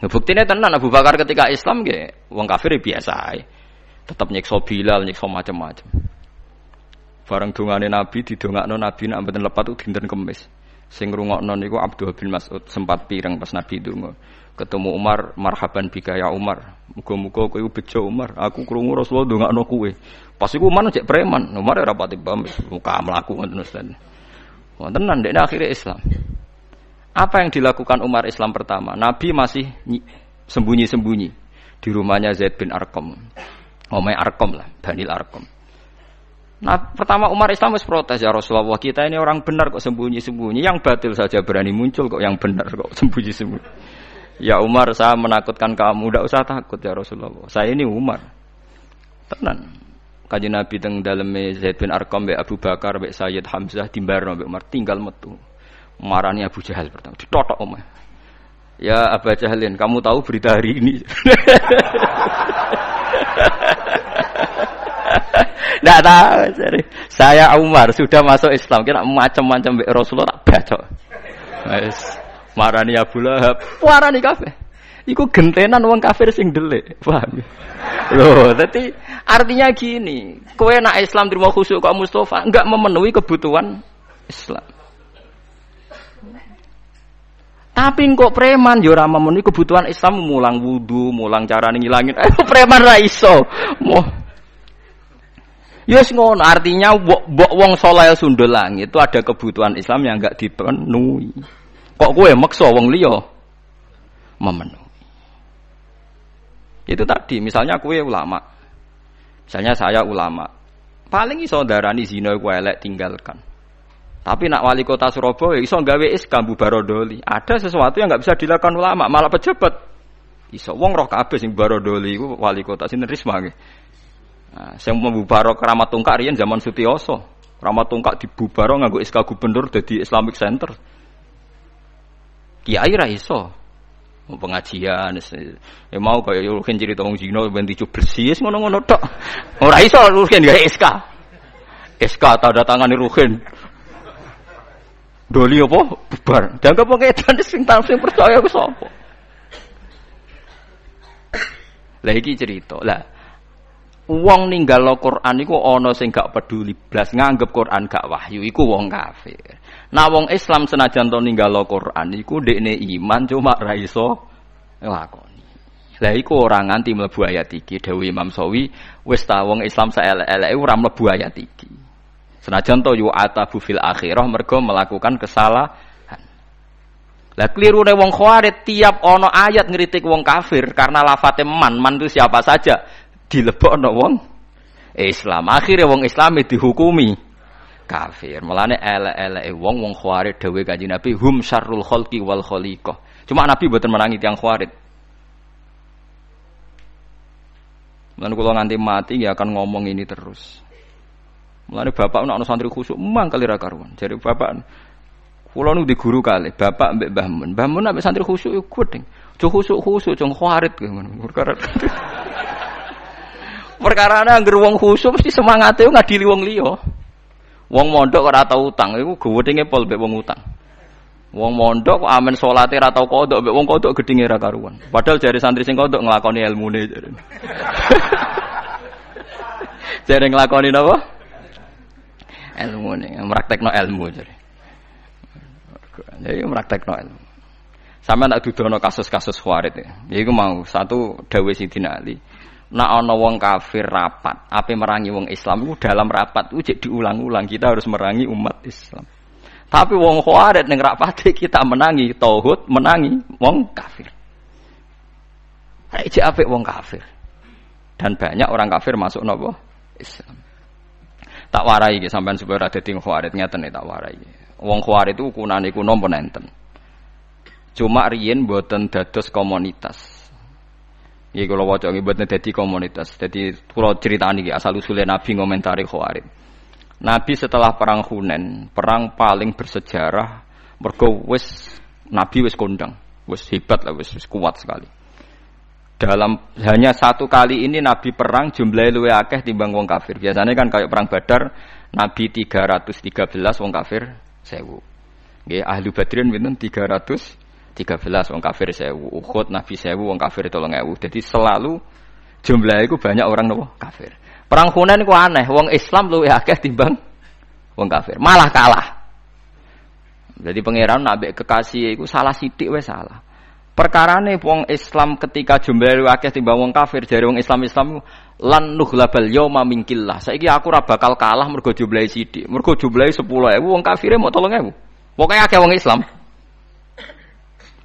Buktinya tenan Abu Bakar ketika Islam nggih wong kafir biasa ae. Tetap nyiksa Bilal, nyiksa macam-macam. Bareng dongane Nabi didongakno Nabi nek mboten lepat itu dinten Kamis. Sing ngrungokno niku Abdullah bin Mas'ud sempat pireng pas Nabi donga. Ketemu Umar, marhaban bika ya Umar. Muga-muga kowe bejo Umar. Aku krungu Rasulullah ndongakno kowe. Pas iku Umar cek preman. Umar ora pati paham muka mlaku ngoten Ustaz. Wonten nang dekne akhire Islam. Apa yang dilakukan Umar Islam pertama? Nabi masih sembunyi-sembunyi di rumahnya Zaid bin Arqam. Omai Arqam lah, Banil Arqam. Nah, pertama Umar Islam harus protes, ya Rasulullah, kita ini orang benar kok sembunyi-sembunyi, yang batil saja berani muncul kok yang benar kok sembunyi-sembunyi. Ya Umar, saya menakutkan kamu, tidak usah takut ya Rasulullah. Saya ini Umar. Tenan. Kanjeng Nabi teng daleme Zaid bin Arqam mbek Abu Bakar mbek Sayyid Hamzah dimbarno mbek Umar tinggal metu. Marani Abu Jahal pertama ditotok omah. Ya Abu Jahalin, kamu tahu berita hari ini? Enggak tahu. Saya Umar sudah masuk Islam, kira macam-macam mbek Rasulullah tak bacok. Wis marani Abu Lahab, marani kabeh. Iku gentenan wong kafir sing delik. Paham? Loh, dadi artinya gini, kowe nak Islam terima khusyuk kok Mustafa enggak memenuhi kebutuhan Islam. Tapi kok preman yo ora memenuhi kebutuhan Islam, mulang wudu, mulang carane ngilangin. Preman ra iso. Yes ngono, artinya wong saleh sundul langit itu ada kebutuhan Islam yang enggak dipenuhi. Kok kowe maksa wong liya memenuhi. Itu tadi, misalnya kowe ulama. Misalnya saya ulama. Paling iso ndarani zina iku elek tinggalkan. Tapi nak wali kota Surabaya iso gawe SK bubarodoli. Ada sesuatu yang enggak bisa dilakukan ulama, malah pejabat. Iso wong roh kabeh sing barodoli iku wali kota sinten Risma nggih. Nah, sing membubaro Keramat Tungkak riyen zaman Sutioso. Keramat Tungkak dibubaro nganggo SK gubernur dadi Islamic Center. Kiai ra iso. Pengajian ya mau kaya rugen cerita wong zina ben dicublesi wis ngono-ngono tok. Ora iso rugen gawe SK. SK tanda tangane rugen. Doli apa? Bubar. Dianggap pengedan sing percaya ku sapa? Lah iki cerita. Lah wong ninggalo Quran iku ana sing gak peduli blas nganggep Quran gak wahyu iku wong kafir. Nah wong Islam senajan to ninggalo Quran iku ndekne iman cuma ra iso nglakoni. Lah iku ora nganti mlebu ayat iki dawuh Imam Sawi wis ta wong Islam saelek-eleke ora mlebu ayat iki. Senajan to yu'atabu fil akhirah mergo melakukan kesalahan. Lah klirune wong Khawarij tiap ana ayat ngritik wong kafir karena lafate man itu siapa saja dilebokno wong Islam. Akhire wong Islam dihukumi kafir. Mulane elek-eleke wong Khawarij dawuh Kanjeng Nabi hum syarrul khalqi wal khaliqah. Cuma Nabi mboten menangi tiyang Khawarij. Mulane kula nganti mati ya akan ngomong ini terus. Mulane bapak ana santri khusyuk mangkali ra karuan. Jare bapak kula nu di guru kali, bapak mbek Mbah Mun. Mbah Mun ambek santri khusyuk iku gedeng. Jo khusyuk jong Khawarij ngono. Perkarane anggere wong khusyuk mesti semangate ngadili wong liya. Wong mondok ora tau utang, iku gedenge pol mbek wong utang. Wong mondok kok amen salate ora tau kodok mbek wong kodok gedenge ra karuan. Padahal jare santri sing kodok nglakoni ilmune jare. Jare nglakoni napa? Ilmune, praktekno ilmu jare. Jadi praktekno ilmu. Sampe nak dudono kasus-kasus Khawarij ya iku mau satu dawuh Sidina Ali. Nak ana wong kafir rapat, ape merangi wong Islam iku dalam rapat iku diulang-ulang kita harus merangi umat Islam. Tapi wong Khawarij ning rapate kita menangi tauhid, menangi wong kafir. Iki apik wong kafir. Dan banyak orang kafir masuk napa? Islam. Tak warai iki sampean supaya dadi Khawarij ngeten tak warai. Wong Khawarij itu ukunane iku napa nenten. Cuma riyen mboten dados komunitas. Iki kula waca iki mboten dadi komunitas. Dadi kula critani iki asal usule Nabi ngomentari Khawarij. Nabi setelah perang Hunain, perang paling bersejarah mergo wis Nabi wis kondang, wis hebat lah, wis kuat sekali. Dalam hanya satu kali ini Nabi perang jumlahnya luwih akeh timbang wong kafir. Biasanya kan kayak perang Badar Nabi 313 wong kafir 1000. Nggih ahli Badrin pinten 313 wong kafir 1000. Uhud Nabi 1000 wong kafir 3000. Jadi selalu jumlahnya itu banyak orang nopo kafir. Perang Hunain ku aneh, wong Islam luwih akeh timbang wong kafir. Malah kalah. Jadi pangeran nabi kekasih iku salah sithik wis salah. Perkarane wong Islam ketika jumlahe akeh timbang wong kafir, jare wong Islam lan nughlabal yauma minkillah. Saiki aku ora bakal kalah mergo jumlahe sithik. Mergo jumlahe 10.000 wong kafire mok 3.000. Pokoke akeh wong Islam.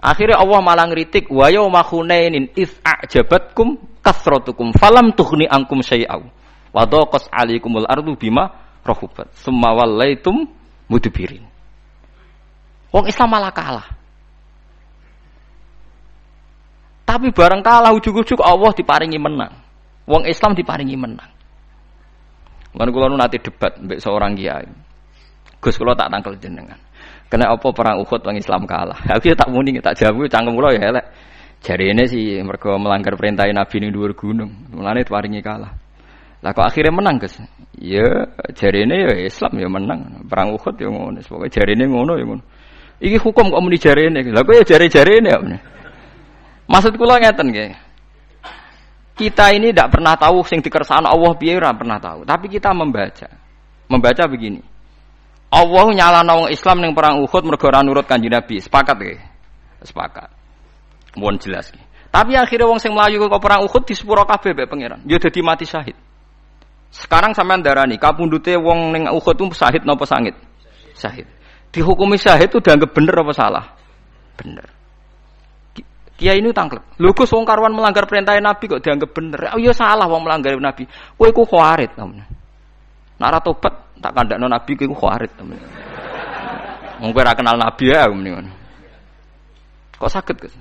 Akhirnya Allah malah ngritik wa yauma hunainin iz a'jabatkum kasratukum falam tughni ankum syai'aw wa daqas 'alaikumul ardu bima rahubat summa wallaitum mudbirin. Wong Islam malah kalah. Tapi bareng kalah ujug-ujug Allah diparingi menang. Wong Islam diparingi menang. Lan kula nu nate debat mbek seorang kiai. Gus kula tak tangkel jenengan. Kena apa perang Uhud wong Islam kalah. Aku tak muni tak jawab cangkem kula ya elek. Jarene sih mergo melanggar perintah Nabi ning dhuwur gunung. Mulane diparingi kalah. Lah kok akhirnya menang, Gus? Ya jarene ya Islam ya menang. Perang Uhud ya ngono. Pokoke jarene ngono ya ngono. Iki hukum kok muni jarene. Lah kok ya jare-jarene ya. Maksud kula ngeten nggih. Kita ini tidak pernah tahu sing dikersakno Allah piye ora pernah tahu. Tapi kita membaca. Membaca begini. Allah nyalano wong Islam ning perang Uhud mergo ora nurut Kanjeng Nabi. Sepakat nggih? Sepakat. Mohon jelas nggih. Tapi akhirnya wong sing mlayu ke perang Uhud di sepuro kabeh mbek pangeran. Ya dadi mati syahid. Sekarang sampean darani kapundhute wong ning Uhud itu syahid napa sangit? Syahid. Dihukumi syahid itu dianggap bener apa salah? Bener. Kiai ini tangklep. Lho Gus wong karuan melanggar perintah Nabi kok dianggap bener. Oh ya salah wong melanggar Nabi. Kowe iku khawarit temen. Nek ora tobat tak kandakno Nabi kowe iku khawarit temen. Wong kowe ora kenal Nabi ya mendingan. Kok saged Gus?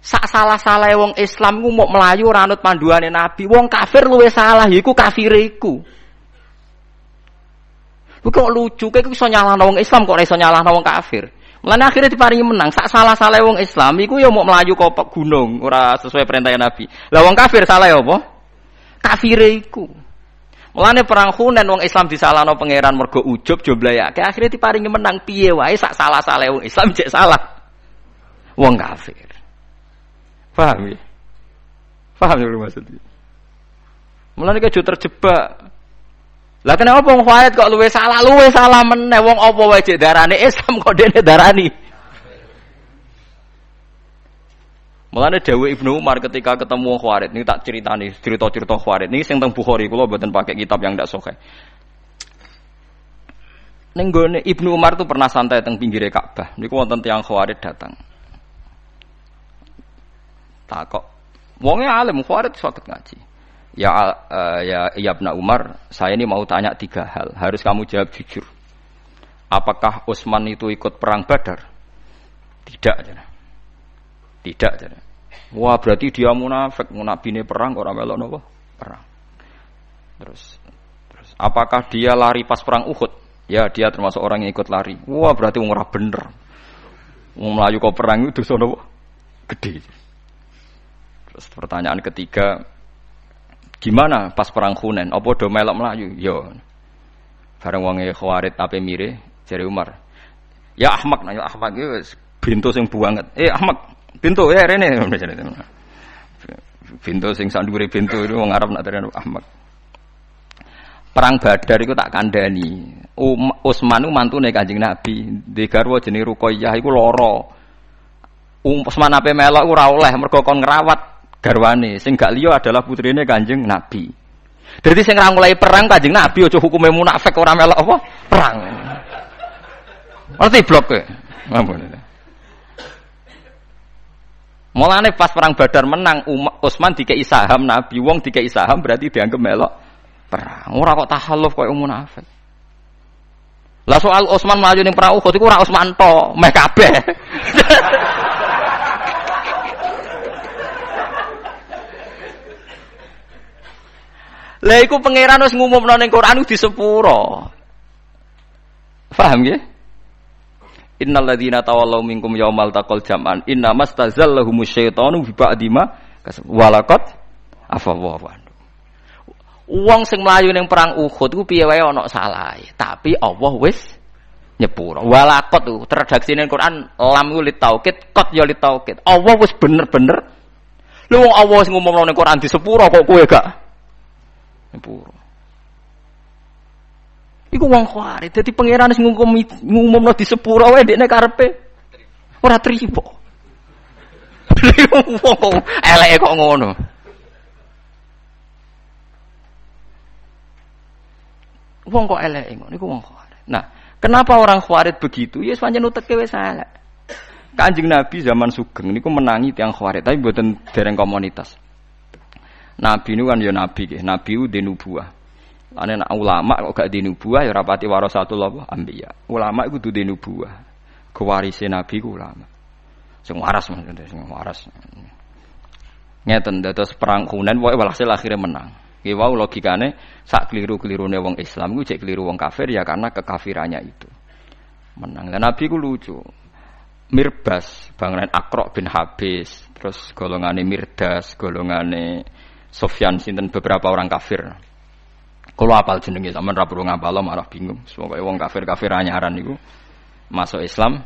Sak salah-salahe wong Islam ku mau melayu ora anut panduane Nabi. Wong kafir luwih salah yaiku kafire iku. Kok lucu kowe iso nyalahno wong Islam kok ora iso nyalahno wong kafir. Mulane akhirnya diparingi menang. Sak salah-salah wong Islam iku ya mau melayu ke gunung ora sesuai perintah Nabi. Lah wong kafir salah ya apa? Kafire iku. Mulane perang Hunain wong Islam disalahno pangeran mergo ujub joblayake. Akhirnya diparingi menang piye wae sak salah-salah wong Islam cek salah. Wong kafir. Paham ya? Paham ya maksudnya? Mulane kejo terjebak. Lah kenapa wong Khawarij kok luwe salah meneh wong apa wae cek darane Islam kok dene darani. Mulane dawuh Ibnu Umar ketika ketemu wong Khawarij niki tak critani cerita-cerita Khawarij niki sing teng Bukhari kula mboten pakai kitab yang ndak sahih. Ning gone Ibnu Umar tuh pernah santai teng pinggire Ka'bah. Niku wonten tiyang Khawarij datang. Takok. Wonge alim Khawarij saged ngaji. Ya Ibnu Umar, saya ini mau tanya 3 hal. Harus kamu jawab jujur. Apakah Utsman itu ikut perang Badar? Tidak. Tidak. Wah, berarti dia munafik. Munafine perang ora melok napa? Perang. Terus apakah dia lari pas perang Uhud? Ya, dia termasuk orang yang ikut lari. Wah, berarti wong ora bener. Wong mlayu kok perang itu dosa napa? Gede. Terus pertanyaan ketiga, gimana pas perang Hunain? Apa do melok mlayu? Yo. Bareng wong Khawarij ape mire jare Umar. Ya Ahmad, ya Ahmad iki wis bintu sing buanget. Ahmad, bintu rene. Bintu sing sandure bintu itu wong Arab nak derene Ahmad. Perang Badar iku tak kandhani. Utsman ku mantune Kanjeng Nabi, ndek garwa jenenge Ruqayyah iku lara. Utsman ape melok ora oleh mergo kon ngrawat garwane sing gak liya adalah putrine Kanjeng Nabi. Dadi sing ra mulai perang Kanjeng Nabi aja hukume munafik ora melok apa? Perang. Ngerti blok kowe? Ampun. Mulane pas perang Badar menang Utsman dikei saham Nabi, wong dikei saham berarti dianggap melok perang. Ora kok tahalluf koyo munafik. Lah soal Utsman maju ning perang Uhud iku ora Utsman tok, meh kabeh. Lah iku pangeran wis ngumumno ning Quran di sepuro. Paham nggih? Innal ladzina tawallaw minkum yaumal taqal jam'an innamastazallahum syaitanu bi ba'di ma walaqad afallahu anhu. Wong sing mlayu ning perang Uhud iku piye wae ana salahe, tapi Allah wis nyepuro. Walaqad redaksine Quran lam iku li taukid, qad ya li taukid. Allah wis bener-bener. Lha wong Allah wis ngumumno ning Quran di sepuro kok kowe gak nyepuro. Iku wong Khawarij, dadi pangeran sing ngumumno di sepuro wae dekne karepe ora trimo. Wong eleke kok ngono. Wong kok eleke ngono iku wong Khawarij. Nah, kenapa orang Khawarij begitu? Ya pancen uteke wis elek. Kanjeng Nabi zaman Sugeng niku menangi tiyang Khawarij, tapi mboten dereng komunitas. Nabi niku kan ya nabi nggih, nabi ku denubuah. Ane nak ulama kok gak dinubuah ya rapati warasatul anbiya. Ulama iku duwe nubuah. Kewarise nabi ku ulama. Sing waras maksudnya sing waras. Ngeten dados perang Hunain pokoke walhasil akhire menang. Ki wau logikane sak kliru-klirune wong Islam iku jek kliru wong kafir ya karena kekafirannya itu. Menang. Lah nabi ku lucu. Mirbas bangunan Aqra bin Habis, terus golongane Mirdas, golongane Sufyan sinten beberapa orang kafir. Kalau apal jenenge sampean ra perlu ngapal malah bingung. Pokoke wong kafir-kafir anyaran niku masuk Islam.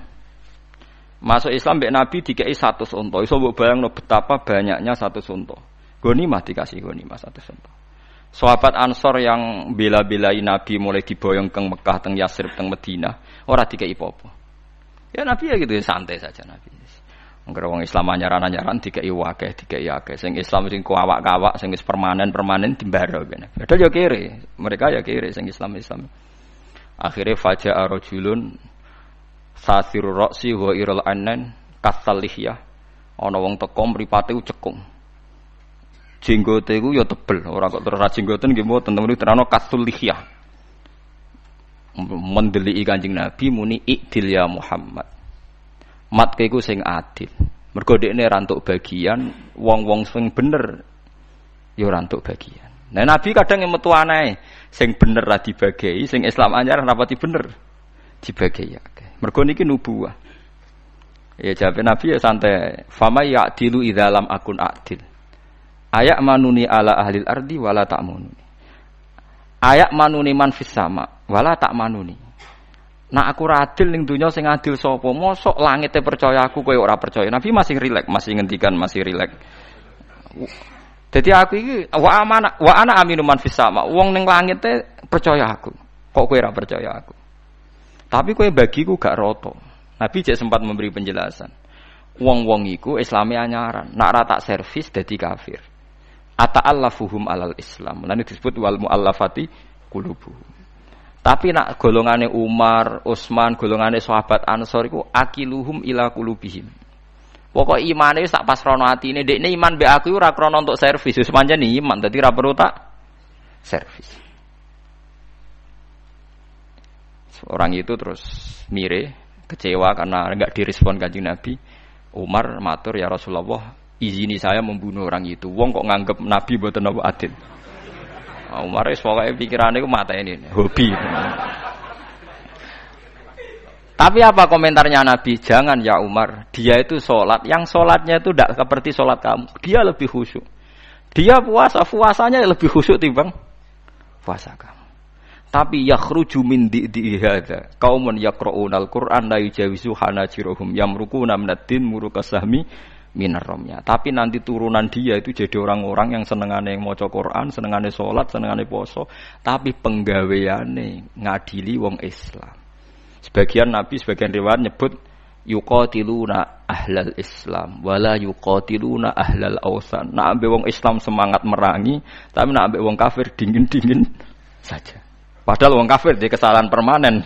Masuk Islam mbek Nabi dikei 100 unta. Iso mbok bayangno betapa banyaknya 100 unta. Ghanimah dikasih ghanimah 100 unta. Sahabat Ansor yang bela-belai Nabi mulai diboyong ke Mekah, teng Yasrib, teng Madinah, ora dikei apa-apa. Ya Nabi ya gitu santai saja Nabi. Angger wong Islam anyaran-anyaran dikei akeh. Sing Islam sing kuawak-kawak, sing wis permanen dimbaro kene. Padahal ya kere, mereka ya kere sing Islam. Akhire faja'a rajulun sasiru ra'si wa irul anan kasal lihyah. Ana wong teko mripate cekung. Jenggote iku ya tebel, ora kok terus ra jenggoten nggih mboten temen terano kasul lihyah. Mendeliki Kanjeng Nabi muni ikdil ya Muhammad. Matke iku sing adil. Mergo dekne ra entuk bagian, wong-wong sing bener ya ora entuk bagian. Nah Nabi kadang metu anae, sing bener ra dibagi, sing Islam anyar rapati bener dibagi akeh. Mergo niki nubuwah. Ya jawab Nabi ya santai. Fama ya'dilu idza lam akun adil. Ayak manuni ala ahlil ardi wala tak manuni. Ayak manuni man fis sama wala tak manuni. Nak aku adil ning dunya sing adil sapa? Mosok langite percaya aku kowe ora percaya. Nabi masih rileks, masih ngendikan masih rileks. Dadi aku iki wa ana aminu man fis sama. Wong ning langite percaya aku. Kok kowe ora percaya aku? Tapi kowe bagiku gak roto. Nabi jek sempat memberi penjelasan. Wong-wong iku Islame anyaran, nak ra tak servis dadi kafir. Ata'allafuhum alal Islam. Lan disebut wal muallafati qulubuhum. Tapi nak golongane Umar, Utsman, golongane sahabat Ansor iku akiluhum ila qulubihim. Pokok imane wis tak pasrono atine, dekne iman mbek aku ora krana untuk servis, wis pancen iman, dadi ora perlu tak servis. Orang itu terus mire, kecewa karena enggak direspon Kanjeng Nabi. Umar matur, ya Rasulullah, izini saya membunuh orang itu. Wong kok nganggep Nabi mboten napa adil. Umar wis pokoke pikirane ku mateni, hobi. Tapi apa komentarnya Nabi? Jangan ya Umar, dia itu sholat, yang sholatnya itu tidak seperti sholat kamu. Dia lebih khusyuk. Dia puasanya lebih khusyuk timbang puasa kamu. Tapi yakhruju min di'i hadza qaumun yaqra'unal Qur'an la yujawizu hanajiruhum yamruquna minad-din murukasahmi minar ramya. Tapi nanti turunan dia itu jadi orang-orang yang senengane maca Quran, senengane salat, senengane poso, tapi penggaweane ngadili wong Islam. Sebagian Nabi, sebagian riwayat nyebut yuqatiluna ahlal Islam wala yuqatiluna ahlal awsan. Nak ambek wong Islam semangat merangi, tapi nak ambek wong kafir dingin-dingin saja. Padahal wong kafir dia kesalahan permanen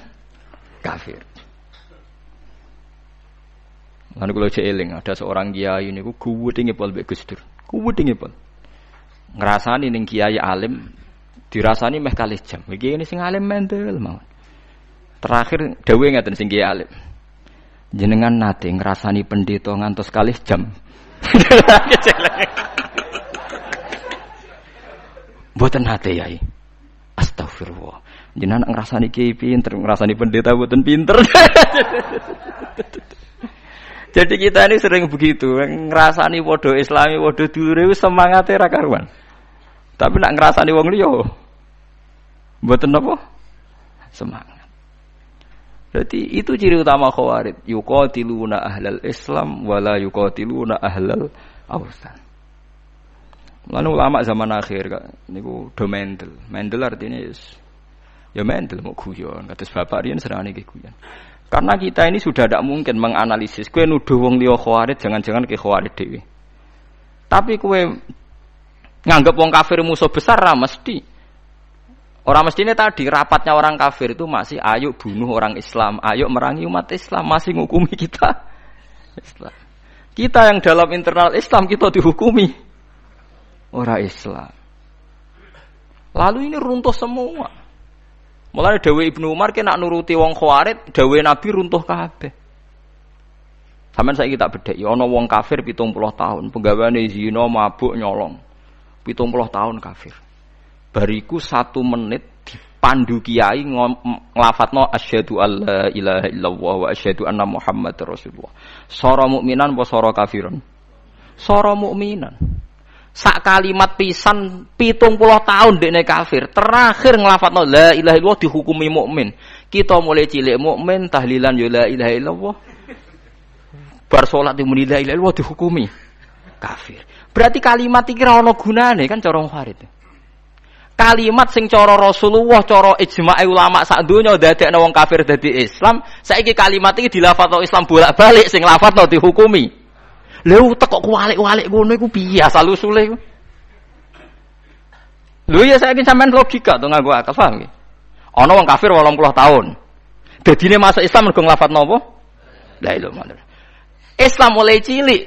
kafir. Lalu kalau eling ada seorang kiai niku kuwedhe ngepol mbek Gus Dur. Kuwedhe ngepol. Ngrasani ning kiai alim dirasani meh kalih jam. Iki ini sing alim mendel mawon. Terakhir dawuhe ngaten sing kiai alim. Jenengan nate ngrasani pendeta ngantos kalih jam. Mboten nate yai. Astagfirullah. Jenengan ngrasani kiai pinter, ngrasani pendeta mboten pinter. Jadi kita ini sering begitu, ngrasani padha Islami, padha dulure wis semangate ra karuan. Tapi nak ngrasani wong liya mboten napa? Semangat. Berarti itu ciri utama Khawarij, yuqatiluna ahlal Islam wala yuqatiluna ahlal awsan. Lan ulama zaman akhir kak niku do mendel. Mendel artinya ya mendel mau guyon, kados bapak riyen serane nggih guyon. Karena kita ini sudah tidak mungkin menganalisis. Kowe nuduh wong liya Khawarij, jangan-jangan ke Khawarij dhewe. Tapi kowe nganggep wong kafir musuh besar ra mesti. Orang mestinya tadi rapatnya orang kafir itu masih ayo bunuh orang Islam, ayo merangi umat Islam, masih ngukumi kita Islam. Kita yang dalam internal Islam kita dihukumi orang Islam. Lalu ini runtuh semua. Mulai dawe Ibnu Umar ki nak nuruti wong Khawarij, dawe Nabi runtuh kabeh. Sampeyan saiki tak bedheki ana wong kafir 70 tahun, penggaweane zina, mabuk, nyolong. 70 tahun kafir. Bariku 1 menit dipandu kiai nglafatno asyhadu alla ilaha illallah wa asyhadu anna muhammadar rasulullah. Sora mukminan apa sora kafiran? Sora mukminan. sak kalimat pisan 70 tahun dekne kafir. Terakhir nglafadzno la ilaha illallah dihukumi mukmin. Kita mulai cilik mukmin tahlilan ya la ilaha illallah. Bar salat muni la ilaha illallah dihukumi kafir. Berarti kalimat iki ora ana gunane kan cara Khawarij. Kalimat sing cara Rasulullah, cara ijma' ulama sak donya dadekno wong kafir dadi Islam, saiki kalimat iki dilafadzno Islam bolak-balik sing lafadzno dihukumi. Lha teko kuwalik-walik ngono iku piye asal usule iku? Lho ya saiki sampean logika to nganggo akal paham nggih. Ana wong kafir 80 tahun. Dadine masuk Islam mergo nglafadzno apa? La ilaha illallah. Islam mulai cilik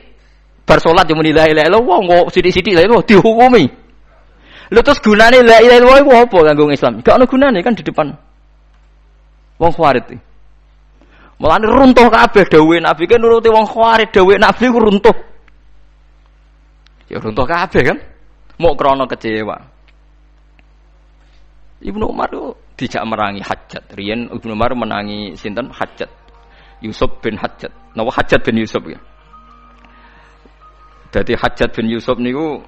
bar salat yo muni la ilaha illallah kok sithik-sithik lha dihukumi. Lha terus gunane la ilaha illallah iku apa kanggo Islam? Gak ono gunane kan di depan wong Khawarij. Mulane runtuh kabeh dawuhe Nabi kan nuruti wong Khawarij dawuhe Nabi ku runtuh. Ya runtuh kabeh kan. Mok krana kecewa. Ibnu Umar itu dijak merangi Hajjat. Riyen Ibnu Umar menangi sinten? Hajjat. Yusuf bin Hajjat. Napa Hajjat bin Yusuf ya? Dadi Hajjat bin Yusuf niku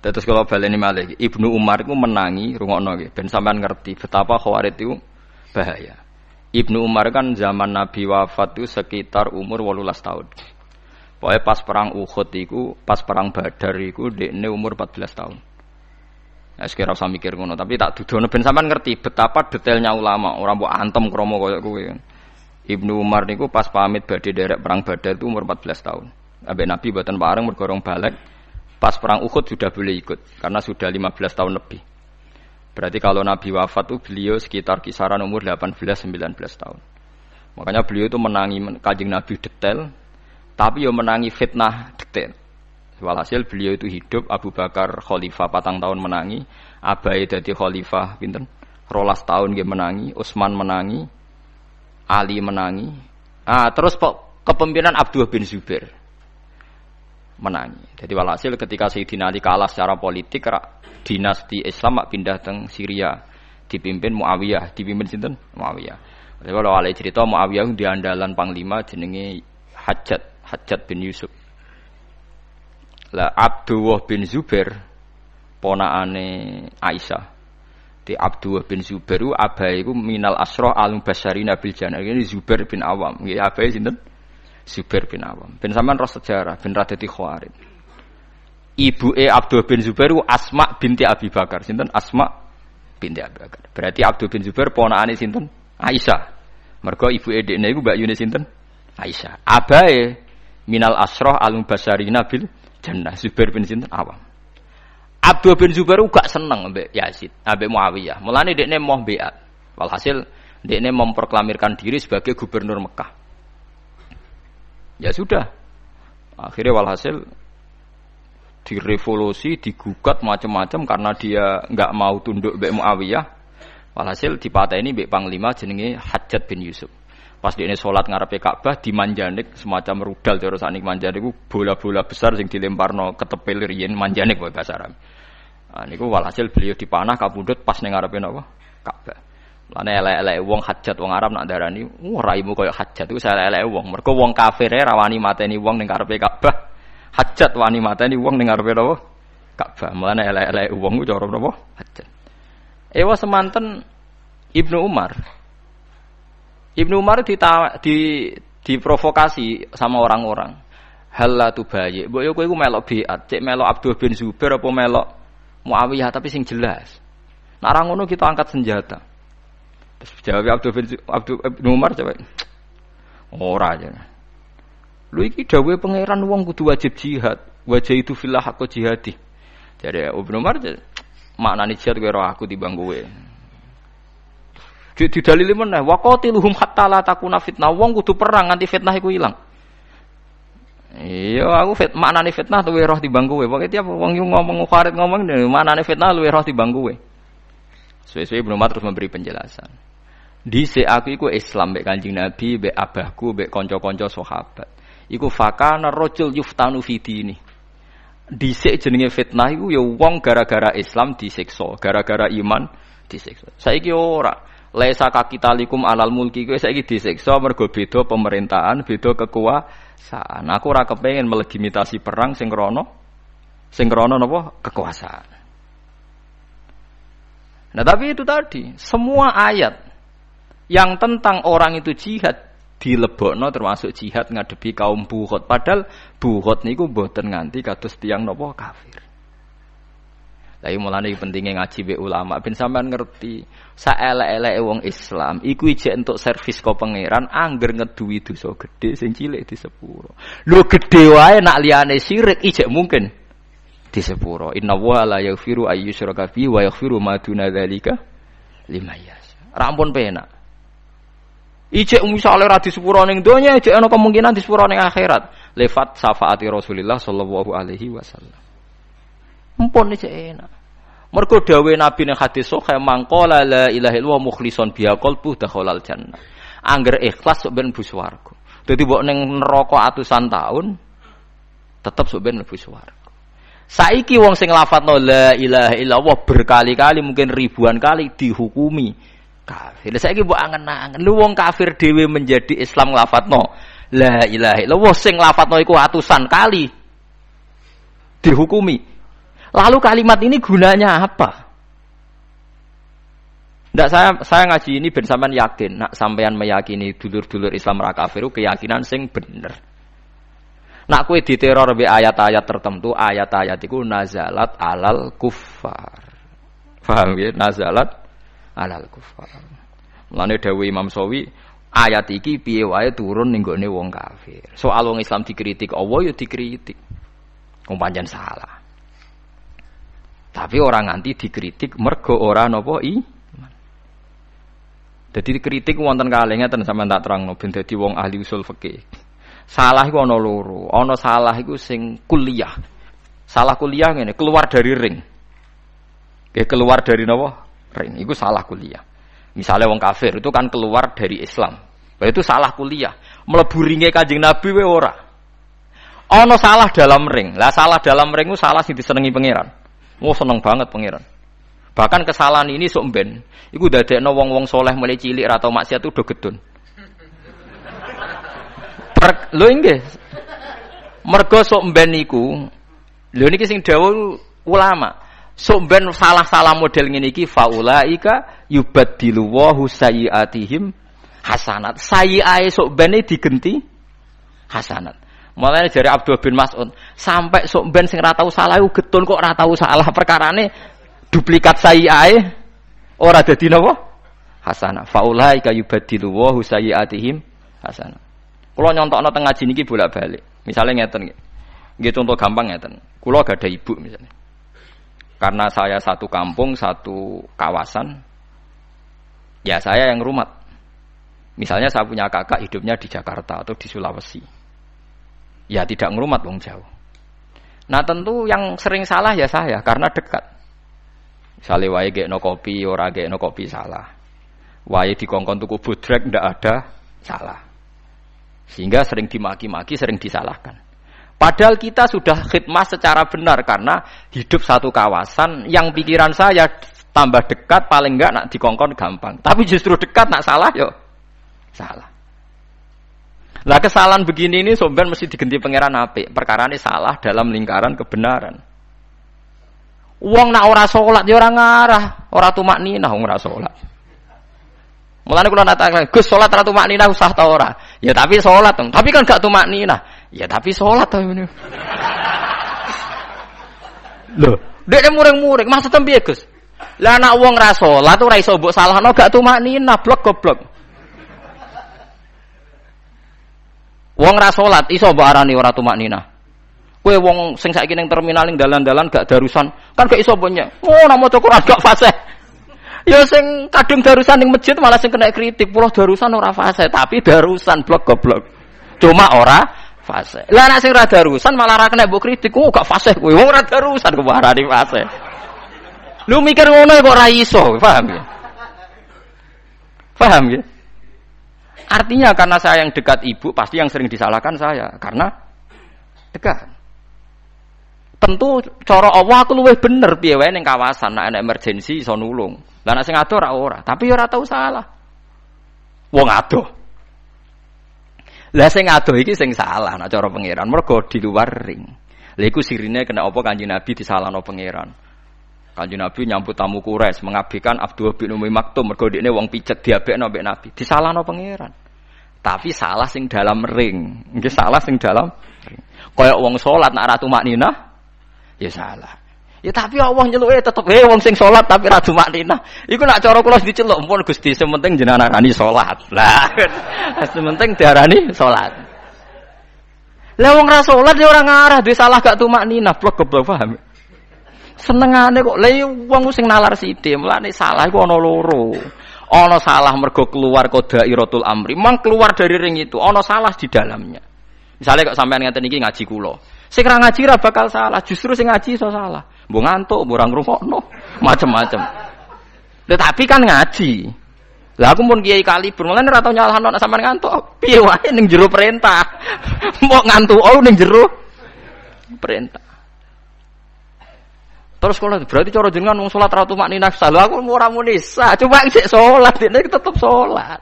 terus kalau baleni malih Ibnu Umar iku menangi rungokno nggih ben sampean ngerti betapa Khawarij itu bahaya. Ibnu Umar kan zaman Nabi wafat itu sekitar umur 18 tahun. Pokoke pas perang Uhud iku, pas perang Badar iku dekne umur 14 tahun. Nah, sekira usah mikir ngono, tapi tak dudono ben sampean ngerti betapa detailnya ulama, ora mbok antem kromo koyo kowe. Ibnu Umar niku pas pamit badhe derek perang Badar itu umur 14 tahun. Ambek Nabi mboten pareng mergo rong balik. Pas perang Uhud sudah boleh ikut karena sudah 15 tahun lebih. Berarti kalau Nabi wafat itu beliau sekitar kisaran umur 18-19 tahun. Makanya beliau itu menangi Kanjeng Nabi detail, tapi ya menangi fitnah detail. Walhasil beliau itu hidup, Abu Bakar khalifah 4 tahun menangi, Abai dadi khalifah pinten 12 tahun nggih menangi, Utsman menangi, Ali menangi. Terus kepemimpinan Abdullah bin Zubair menangi. Jadi walhasil ketika Sayyidina Ali kalah secara politik, dinasti Islam pindah teng Syria, dipimpin Muawiyah, dipimpin sinten? Muawiyah. Jadi kalau ale cerita Muawiyah di andalan panglima jenenge Hajjat bin Yusuf. Lah Abdullah bin Zubair ponakane Aisyah. Di Abdullah bin Zubair ku abahe iku minal asrah al-mubasysyirina bil jannah. Ini Zubair bin Awam. Nggih abahe sinten? Zubair bin Awam. Ben sampean ros sejarah ben radati Khawarij. Ibuke Abdul bin Zubair Asma binti Abi Bakar. Sinten? Asma binti Abi Bakar. Berarti Abdul bin Zubair ponakane sinten? Aisyah. Mergo ibuke dekne iku mbakyune sinten? Aisyah. Abae minal asrah al-mubasysyirina bil jannah. Zubair bin sinten? Awam. Abdul bin Zubair gak seneng mbek Yazid, ambek Muawiyah. Mulane dekne moh beat. Walhasil dekne memproklamirkan diri sebagai gubernur Mekah. Ya sudah, akhirnya walhasil direvolusi, digugat macam-macam karena dia nggak mau tunduk mbek Muawiyah. Walhasil dipateni mbek panglima jenenge Hajjat bin Yusuf. Pas dene salat ngarepe Ka'bah dimanjanik semacam rudal terus anik manjanik ku bola-bola besar sing dilemparno ketepil riyen manjanik wae bahasa Arab. Niku walhasil beliau dipanah kapundhut pas ning ngarepe napa? Ka'bah. Lane elek-elek wong Hajjat wong Arab nak darani, raimu koyo Hajjat iku elek-elek wong. Mergo wong kafir ra wani mateni wong ning karepe Ka'bah. Hajjat wani mateni wong ning karepe napa? Ka'bah. Mulane elek-elek wong ku cara napa? Hajjat. Ewa semanten Ibnu Umar. Ibnu Umar diprovokasi sama orang-orang. Halla tubayi. Mbok yo kowe iku melok biat, cek melok Abdul bin Zubair apa melok Muawiyah tapi sing jelas. Nek ora ngono kita angkat senjata. Terus jawab Ibnu Umar jawab ora aja. Lho iki dawuhe pangeran wong kudu wajib jihad, wajah itu fillah haqq jihadi. Jadi Ibnu Umar maknane jihad kowe ora aku timbang kowe. Didalili meneh waqatiluhum hatta la takuna fitnah, wong kudu perang nganti fitnah iku ilang. Iya aku maknane fitnah luwih roh timbang kowe. Pokoke tiap wong ngomong Khawarij ngomong maknane fitnah luwih roh timbang kowe. Suwe-suwe Ibnu Umar terus memberi penjelasan. Dhisik aku iku Islam mbek Kanjeng Nabi, mbek abahku, mbek kanca-kanca sahabat. Iku fakana rajul yuftanu fi dini. Dhisik jenenge fitnah iku ya wong gara-gara Islam disiksa, gara-gara iman disiksa. Saiki ora. Laisa kakitalikum alal mulki kowe saiki disiksa mergo beda pemerintahan, beda kekuasaan. Aku ora kepengin melegitimasi perang sing krana napa? Kekuasaan. Nah, tapi itu tadi, semua ayat yang tentang orang itu jihad dilebokno termasuk jihad ngadepi kaum Buhot. Padahal Buhot niku mboten nganti kados tiyang napa kafir. Lah iki mulane pentingnya ngaji be ulama ben sampean ngerti saelek-eleke wong Islam iku ijek entuk servis ka pangeran angger ngeduwi dosa gedhe sing cilik di sepuro. Lho gedhe wae nak liyane syirik ijek mungkin di sepuro. Inna wa la yaghfiru ayyusyraka fi wa yaghfiru ma duna dzalika liman yasha. Rampun penak. Ijek misale ra di sepuro ning donya ijek ana kemungkinan di sepuro ning akhirat. Lewat syafaati Rasulullah sallallahu alaihi wasallam. Mumpun iki enak. Mergo dawuhe Nabi ning hadis sahih mangqala la ilaha illallah mukhlishon biha qalbu dakhalal jannah. Angger ikhlas sok ben mlebu swarga. Dadi mbok ning neraka atusan taun tetep sok ben mlebu swarga. Saiki wong sing lafadzno la ilaha illallah berkali-kali mungkin ribuan kali dihukumi kafir. Saiki mbok angen-angen lu wong kafir dhewe menjadi Islam lafadzno la ilaha illallah sing lafadzno iku atusan kali dihukumi. Lalu kalimat ini gunanya apa? Ndak saya ngaji ini ben sampean yakin, nak sampean meyakini dulur-dulur Islam ra kafir keyakinan sing bener. Nak kowe diteror be ayat-ayat tertentu, ayat-ayat iku nazalat alal kuffar. Paham ya? Nazalat alal kuffar. Mulane dawuh Imam Sawi, ayat iki piye wae turun ning gone wong kafir. Soal wong Islam dikritik Allah ya dikritik. Wong pancen salah. Tapi orang nganti dikritik mergo ora napa iman. Dadi dikritik wonten kalih ngeten sampeyan tak terangno ben dadi wong ahli usul fikih. Salah iku ana loro. Ana salah iku sing kuliah. Salah kuliah ngene, keluar dari ring. Nggih keluar dari napa? Ring. Iku salah kuliah. Misalnya wong kafir itu kan keluar dari Islam. Itu salah kuliah. Mlebu ringe Kanjeng Nabi wae ora. Ana salah dalam ring. Lah salah dalam ring ku salah sing disenengi pangeran. Seneng banget pangeran. Bahkan kesalahan ini sok ben iku dadekno wong-wong soleh mulai cilik ra tau maksiat itu do gedun. Lho nggih. Mergo sok ben iku lho niki sing dawuh ulama. Sok ben salah-salah model ngene iki faulaika yubaddilu wa sayyiatihim hasanat. Sayyi'ae sok ben digenti hasanat. Mulane jare Abdul bin Mas'ud, sampai sok ben sing ora tau salah iku getun kok ora tau salah perkarane duplikat sayyi'ae ora dadi napa? Hasanah. Faulaika yubaddilu wa sayyiatihim hasanah. Kula nyontokno teng ngaji niki bolak-balik. Misale ngeten nggih. Nggih contoh gampang ngeten. Kula gak ada ibu misalnya. Karena saya satu kampung, satu kawasan. Ya saya yang rumat. Misalnya saya punya kakak hidupnya di Jakarta atau di Sulawesi. Ya tidak ngerumat wong jauh. Nah tentu yang sering salah ya saya karena dekat. Misalnya wae gekno kopi, ora gekno kopi salah. Wae dikongkon tuku bodrek ndak ada salah. Sehingga sering dimaki-maki, sering disalahkan. Padahal kita sudah khidmah secara benar karena hidup satu kawasan yang pikiran saya tambah dekat paling enggak nak dikongkon gampang. Tapi justru dekat nak salah yo salah. Lah kesalahan begini ini somben mesti digenti pangeran apik. Perkara ini salah dalam lingkaran kebenaran. Wong nak ora salat ya ora ngarah, ora tumakninah wong ora salat. Mulane kula natakan, Gus salat ra tumakninah usah ta ora? Ya tapi salat, tapi kan gak tumakninah. Ya tapi salat ta ngene. Lho, dekne muring-muring, maksudnya piye, Gus? Lah nak wong ra salat ora iso mbok salahno gak tumakninah, blok goblok. Wong ra salat iso mbok arani ora tumakninah. Kowe wong sing saiki ning terminal ning dalan-dalan gak darusan, kan gak iso mbonye. Oh, nang maca Quran gak fasih. Ya sing kadung darusan ning masjid malah sing kena kritik, pulau darusan ora fasih, tapi darusan blok goblok. Cuma ora fasih. Lah nek sing ra darusan malah ra kena mbok kritik, oh gak fasih kowe. Wong ra darusan kok arani fasih. Lu mikir ngono kok ora iso, paham ya? Paham ya? Artinya karena saya yang dekat ibu, pasti yang sering disalahkan saya. Karena dekat. Tentu cara Allah aku luwih bener piye wae ning kawasan nek ana emergensi iso nulung. Lah nek sing ado ora, tapi ya ora tau salah. Wong ado. Lah sing ado iki sing salah nek cara pangeran, mergo di luar ring. Lha iku sirine kena apa Kanjeng Nabi disalahno pangeran. Kanjeng Nabi nyambut tamu Quraisy mengabdikan Abdullah bin Umi Maktum mergo dekne wong picet diabekno mbek Nabi. Disalahno pangeran. Tapi salah sing dalam ring. Nggih salah sing dalam ring. Kaya wong salat nek ora tumakninah ya salah. Ya tapi Allah nyeluke tetep wong sing salat tapi ra tumakninah. Iku nek cara kula diceluk pun Gusti sementing jenengan arani salat. Lah sementing diarani salat. Lah wong ra salat ya ora ngarah duwe salah gak tumakninah blok goblok paham. Senengane kok lha wong sing nalar sithik, mulane salah iku ana loro. Ana salah mergo keluar qadairatul amri, mang keluar dari ring itu, ana salah di dalamnya. Misale kok sampean ngeten iki ngaji kula. Sing ra ngaji ra bakal salah, justru sing ngaji iso salah. Mbok ngantuk, mbok ora ngrungokno, macem-macem. Tetapi kan ngaji. Lah aku pun kiai kaliber, mulane ora tau nyalahno nek sampean ngantuk. Piye wae ning jero perintah. Mbok ngantuk ning jero perintah. Terus kalau berarti cara jenengan wong salat ra tumakninah salah aku ora muni sah, cuma isih salat dene tetep salat.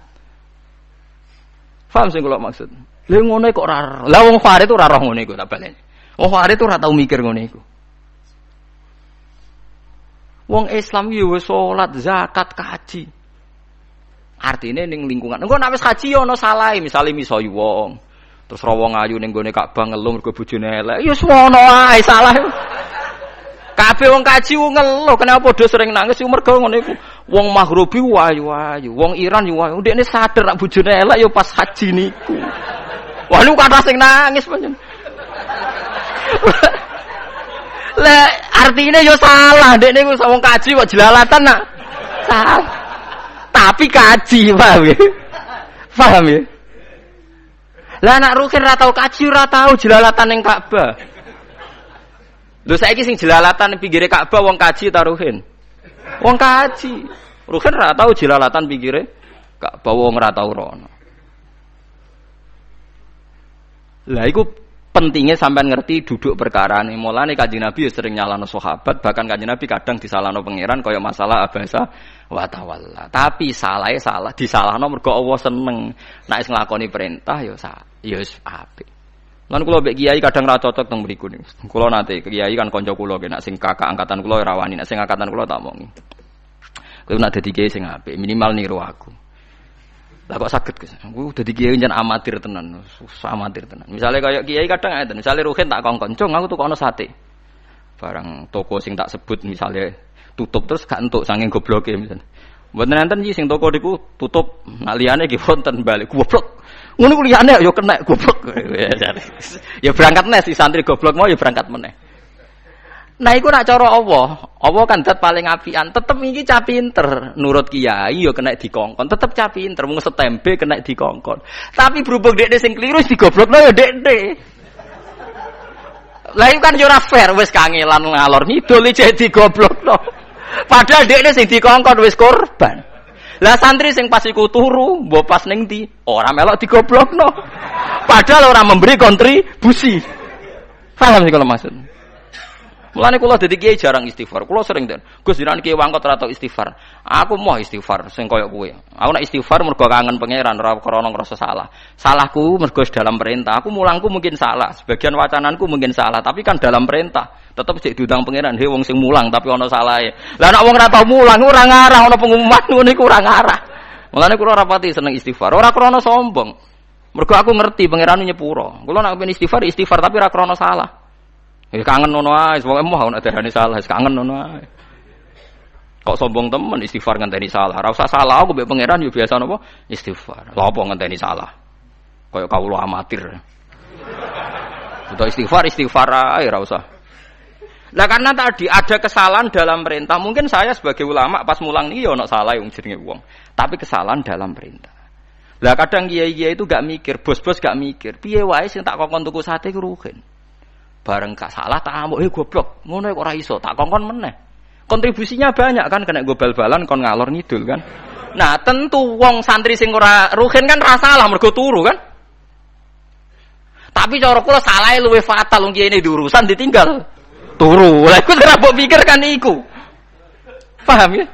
Paham sing kula maksud? Lha ngono kok ora. Lah wong Farid ora roh ngene iku tak baleni. Wong Farid ora tau mikir ngene iku. Wong Islam yo wis salat, zakat, kaji. Artine ning lingkungan. Engko nek wis kaji yo ana salahe, misale misoi wong. Terus rawong ayu ning gone Ka'bah ngeluh mergo bojone elek. Ya semono ae salah. Kabeh wong kaji ngeluh, kenapa padha sering nangis yo mergo ngono iku. Wong Maghribi wayu-wayu, wong Iran yo wayu. Ndekne sadar nek bojone elek yo pas haji niku. Wah lu kata sing nangis panjen. Lah artine yo salah, ndekne ku wong kaji kok jelalatan nak. Salah. Tapi kaji, paham ya? Paham ya? Lah anak Rukin ora tau kaji, ora tau jelalatan ning Ka'bah. Lho saiki sing jelalatan pinggire Ka'bah wong kaji ta Ruhin? Wong kaji. Ruhin ora tau jelalatan pinggire Ka'bah wong ora tau rono. Lah iku pentingnya sampean ngerti duduk perkara ini. Mulane Kanjeng Nabi sering nyalano sahabat, bahkan Kanjeng Nabi kadang disalahno pangeran kaya masalah abasa wa tawalla. Tapi salahe salah, disalahno mergo Allah seneng. Nek wis nglakoni perintah ya wis apik. Lan kula mbek kiai kadang ra cocok teng mriku niku. Kula nate kiai kan kanca kula nek sing kakak angkatan kula ora wani, nek sing angkatan kula tak omongi. Kowe nek dadi kiai sing apik, minimal niru aku. Lah kok saged Gus. Aku dadi kiai njen amatir tenan, susah amatir tenan. Misale kaya kiai kadang ngeten, misale Ruhin tak kongkon, "Cung, aku tukono sate." Barang toko sing tak sebut misale tutup terus gak entuk saking gobloke misale. Mboten enten iki sing toko niku tutup, nak liyane nggih wonten balik goblok. Ngono ku liyane ya kena goblok. Ya berangkat meneh si santri goblok mau ya berangkat meneh. Nah iku nak cara Allah kan zat paling apian, tetep iki cah pinter. Nurut kiai ya kena dikongkon, tetep cah pinter, mung setembe kena dikongkon. Tapi berhubung dekne sing kliru digoblokno ya dekne. Lah iku kan yo ora fair, wis kangelan ngalor ngidul iki digoblokno. Padahal dekne sing dikongkon wis korban. Lah santri sing pas iku turu, mbok pas ning ndi, ora melok digoblokno. Padahal ora memberi kontribusi. Paham sih kalau maksud? Mulane kula dadi kiai jarang istighfar. Kula sering den, Gus jenengan kiai wangkot ora tau istighfar. Aku mau istighfar sing kaya kowe. Aku nek istighfar mergo kangen pangeran ora krana ngrasa salah. Salahku mergo dalam perintah. Aku mulangku mungkin salah, sebagian wacananku mungkin salah, tapi kan dalam perintah. Tetep sik diundang pangeran, he wong sing mulang tapi ana salahe. Lah nek wong ora tau mulang ora ngarah ana pengumuman ngono iku ora ngarah. Mulane kula ora pati seneng istighfar. Ora krana sombong. Mergo aku ngerti pangeran nyepuro. Kula nek pengen istighfar tapi ora krana salah. Kangen ngono ae, pokoke moh nek darane salah, kangen ngono ae. Kok sombong temen istighfar ngenteni salah. Ora usah salah aku mbek pangeran yo biasa napa istighfar. Lha apa ngenteni salah? Kaya kawula amatir. Untuk istighfar ae ora usah. Lah karena tadi ada kesalahan dalam perintah. Mungkin saya sebagai ulama pas mulang niki yo ono salah wong jenenge wong. Tapi kesalahan dalam perintah. Lah kadang kiai-kiai itu gak mikir, bos-bos gak mikir. Piye wae sing tak kongkon tuku sate ku Ruhin. Bareng gak salah tak amuk goblok. Ngono kok ora iso, tak kongkon meneh. Kontribusinya banyak kan kena go bal-balan kon ngalor ngidul kan. Nah, tentu wong santri sing ora Ruhin kan ra salah mergo turu kan. Tapi cara kula salahe luwih fatal wong kene diurusan ditinggal turu. Lah iku ora mbok pikir kan iku. Paham ya?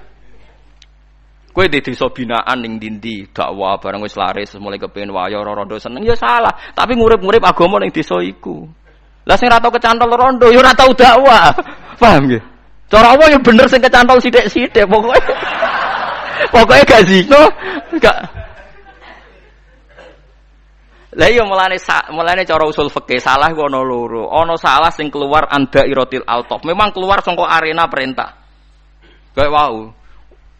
Kowe di desa binaan ning ndi dakwah bareng wis laris mulai kepengin wayo rondo seneng ya salah, tapi ngurip-ngurip agama ning desa iku. Lah sing ra tau kecantol rondo ya ora tau dakwah. Paham nggih? Cara apa ya bener sing kecantol sithik-sithik pokoke. Pokoke gak zina, gak. Lah iya mulane cara usul fikih salah ku ana loro. Ana salah sing keluar anda irotil altaf. Memang keluar saka arena perintah. Kayak wau.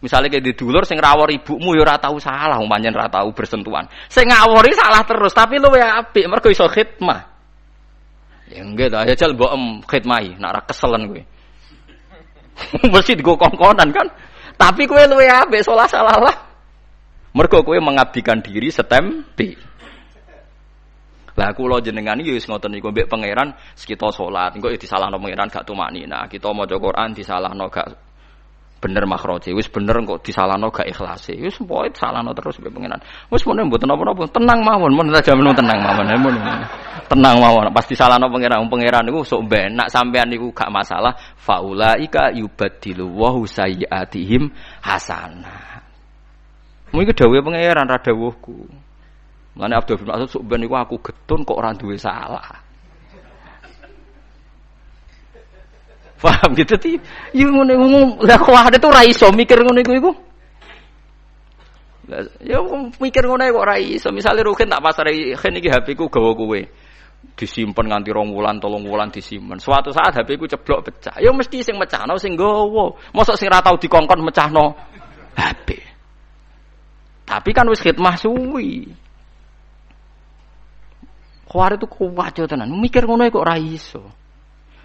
Misalnya kayak di dulur sing rawor ibumu ya ora tau salah, pancen ora tau bersentuhan. Sing ngawori salah terus, tapi luwe apik mergo iso khidmah. Ya enggak ta, ya jal mbok khidmahi, nek ora keselen kowe. Mesti digo kongkonan kan. Tapi kowe luwe apik salah lah. Mergo kowe mengabdikan diri setempe. Lah kula jenengan iki wis ngoten niku mbek pangeran kita salat, engko disalahno pangeran gak tumaknina. Kita maca Quran disalahno gak bener makhraje, wis bener kok disalahno gak ikhlase. Wis pokoke salahno terus mbek pangeran. Wis mun mboten napa-napa, tenang mawon, mun aja menung tenang mawon. Tenang mawon, pas disalahno pangeran niku sok ben nak sampean niku gak masalah, faulaika yubaddilu wa sayyiatihim hasanah. Mungkin dawuhe pangeran ra dawuhku. Mulane Abdul bin Mas'ud sok ben niku aku getun kok ora duwe salah. Paham gitu ti? Yo ngene lah kok ada tuh ra iso mikir ngono iku. Ya mikir ngono kok ora iso. Misale Ruhin tak pasare Ruhin iki HP ku gawa kowe. Disimpen nganti 2 wulan, 3 wulan disimpen. Suatu saat HP ku ceblok pecah. Ya mesti sing mecahno sing gawa. Mosok sing ra tau dikongkon mecahno HP. Tapi kan wis khidmah suwi. Kuware itu kuwat yo tenan. Mikir ngono kok ora iso.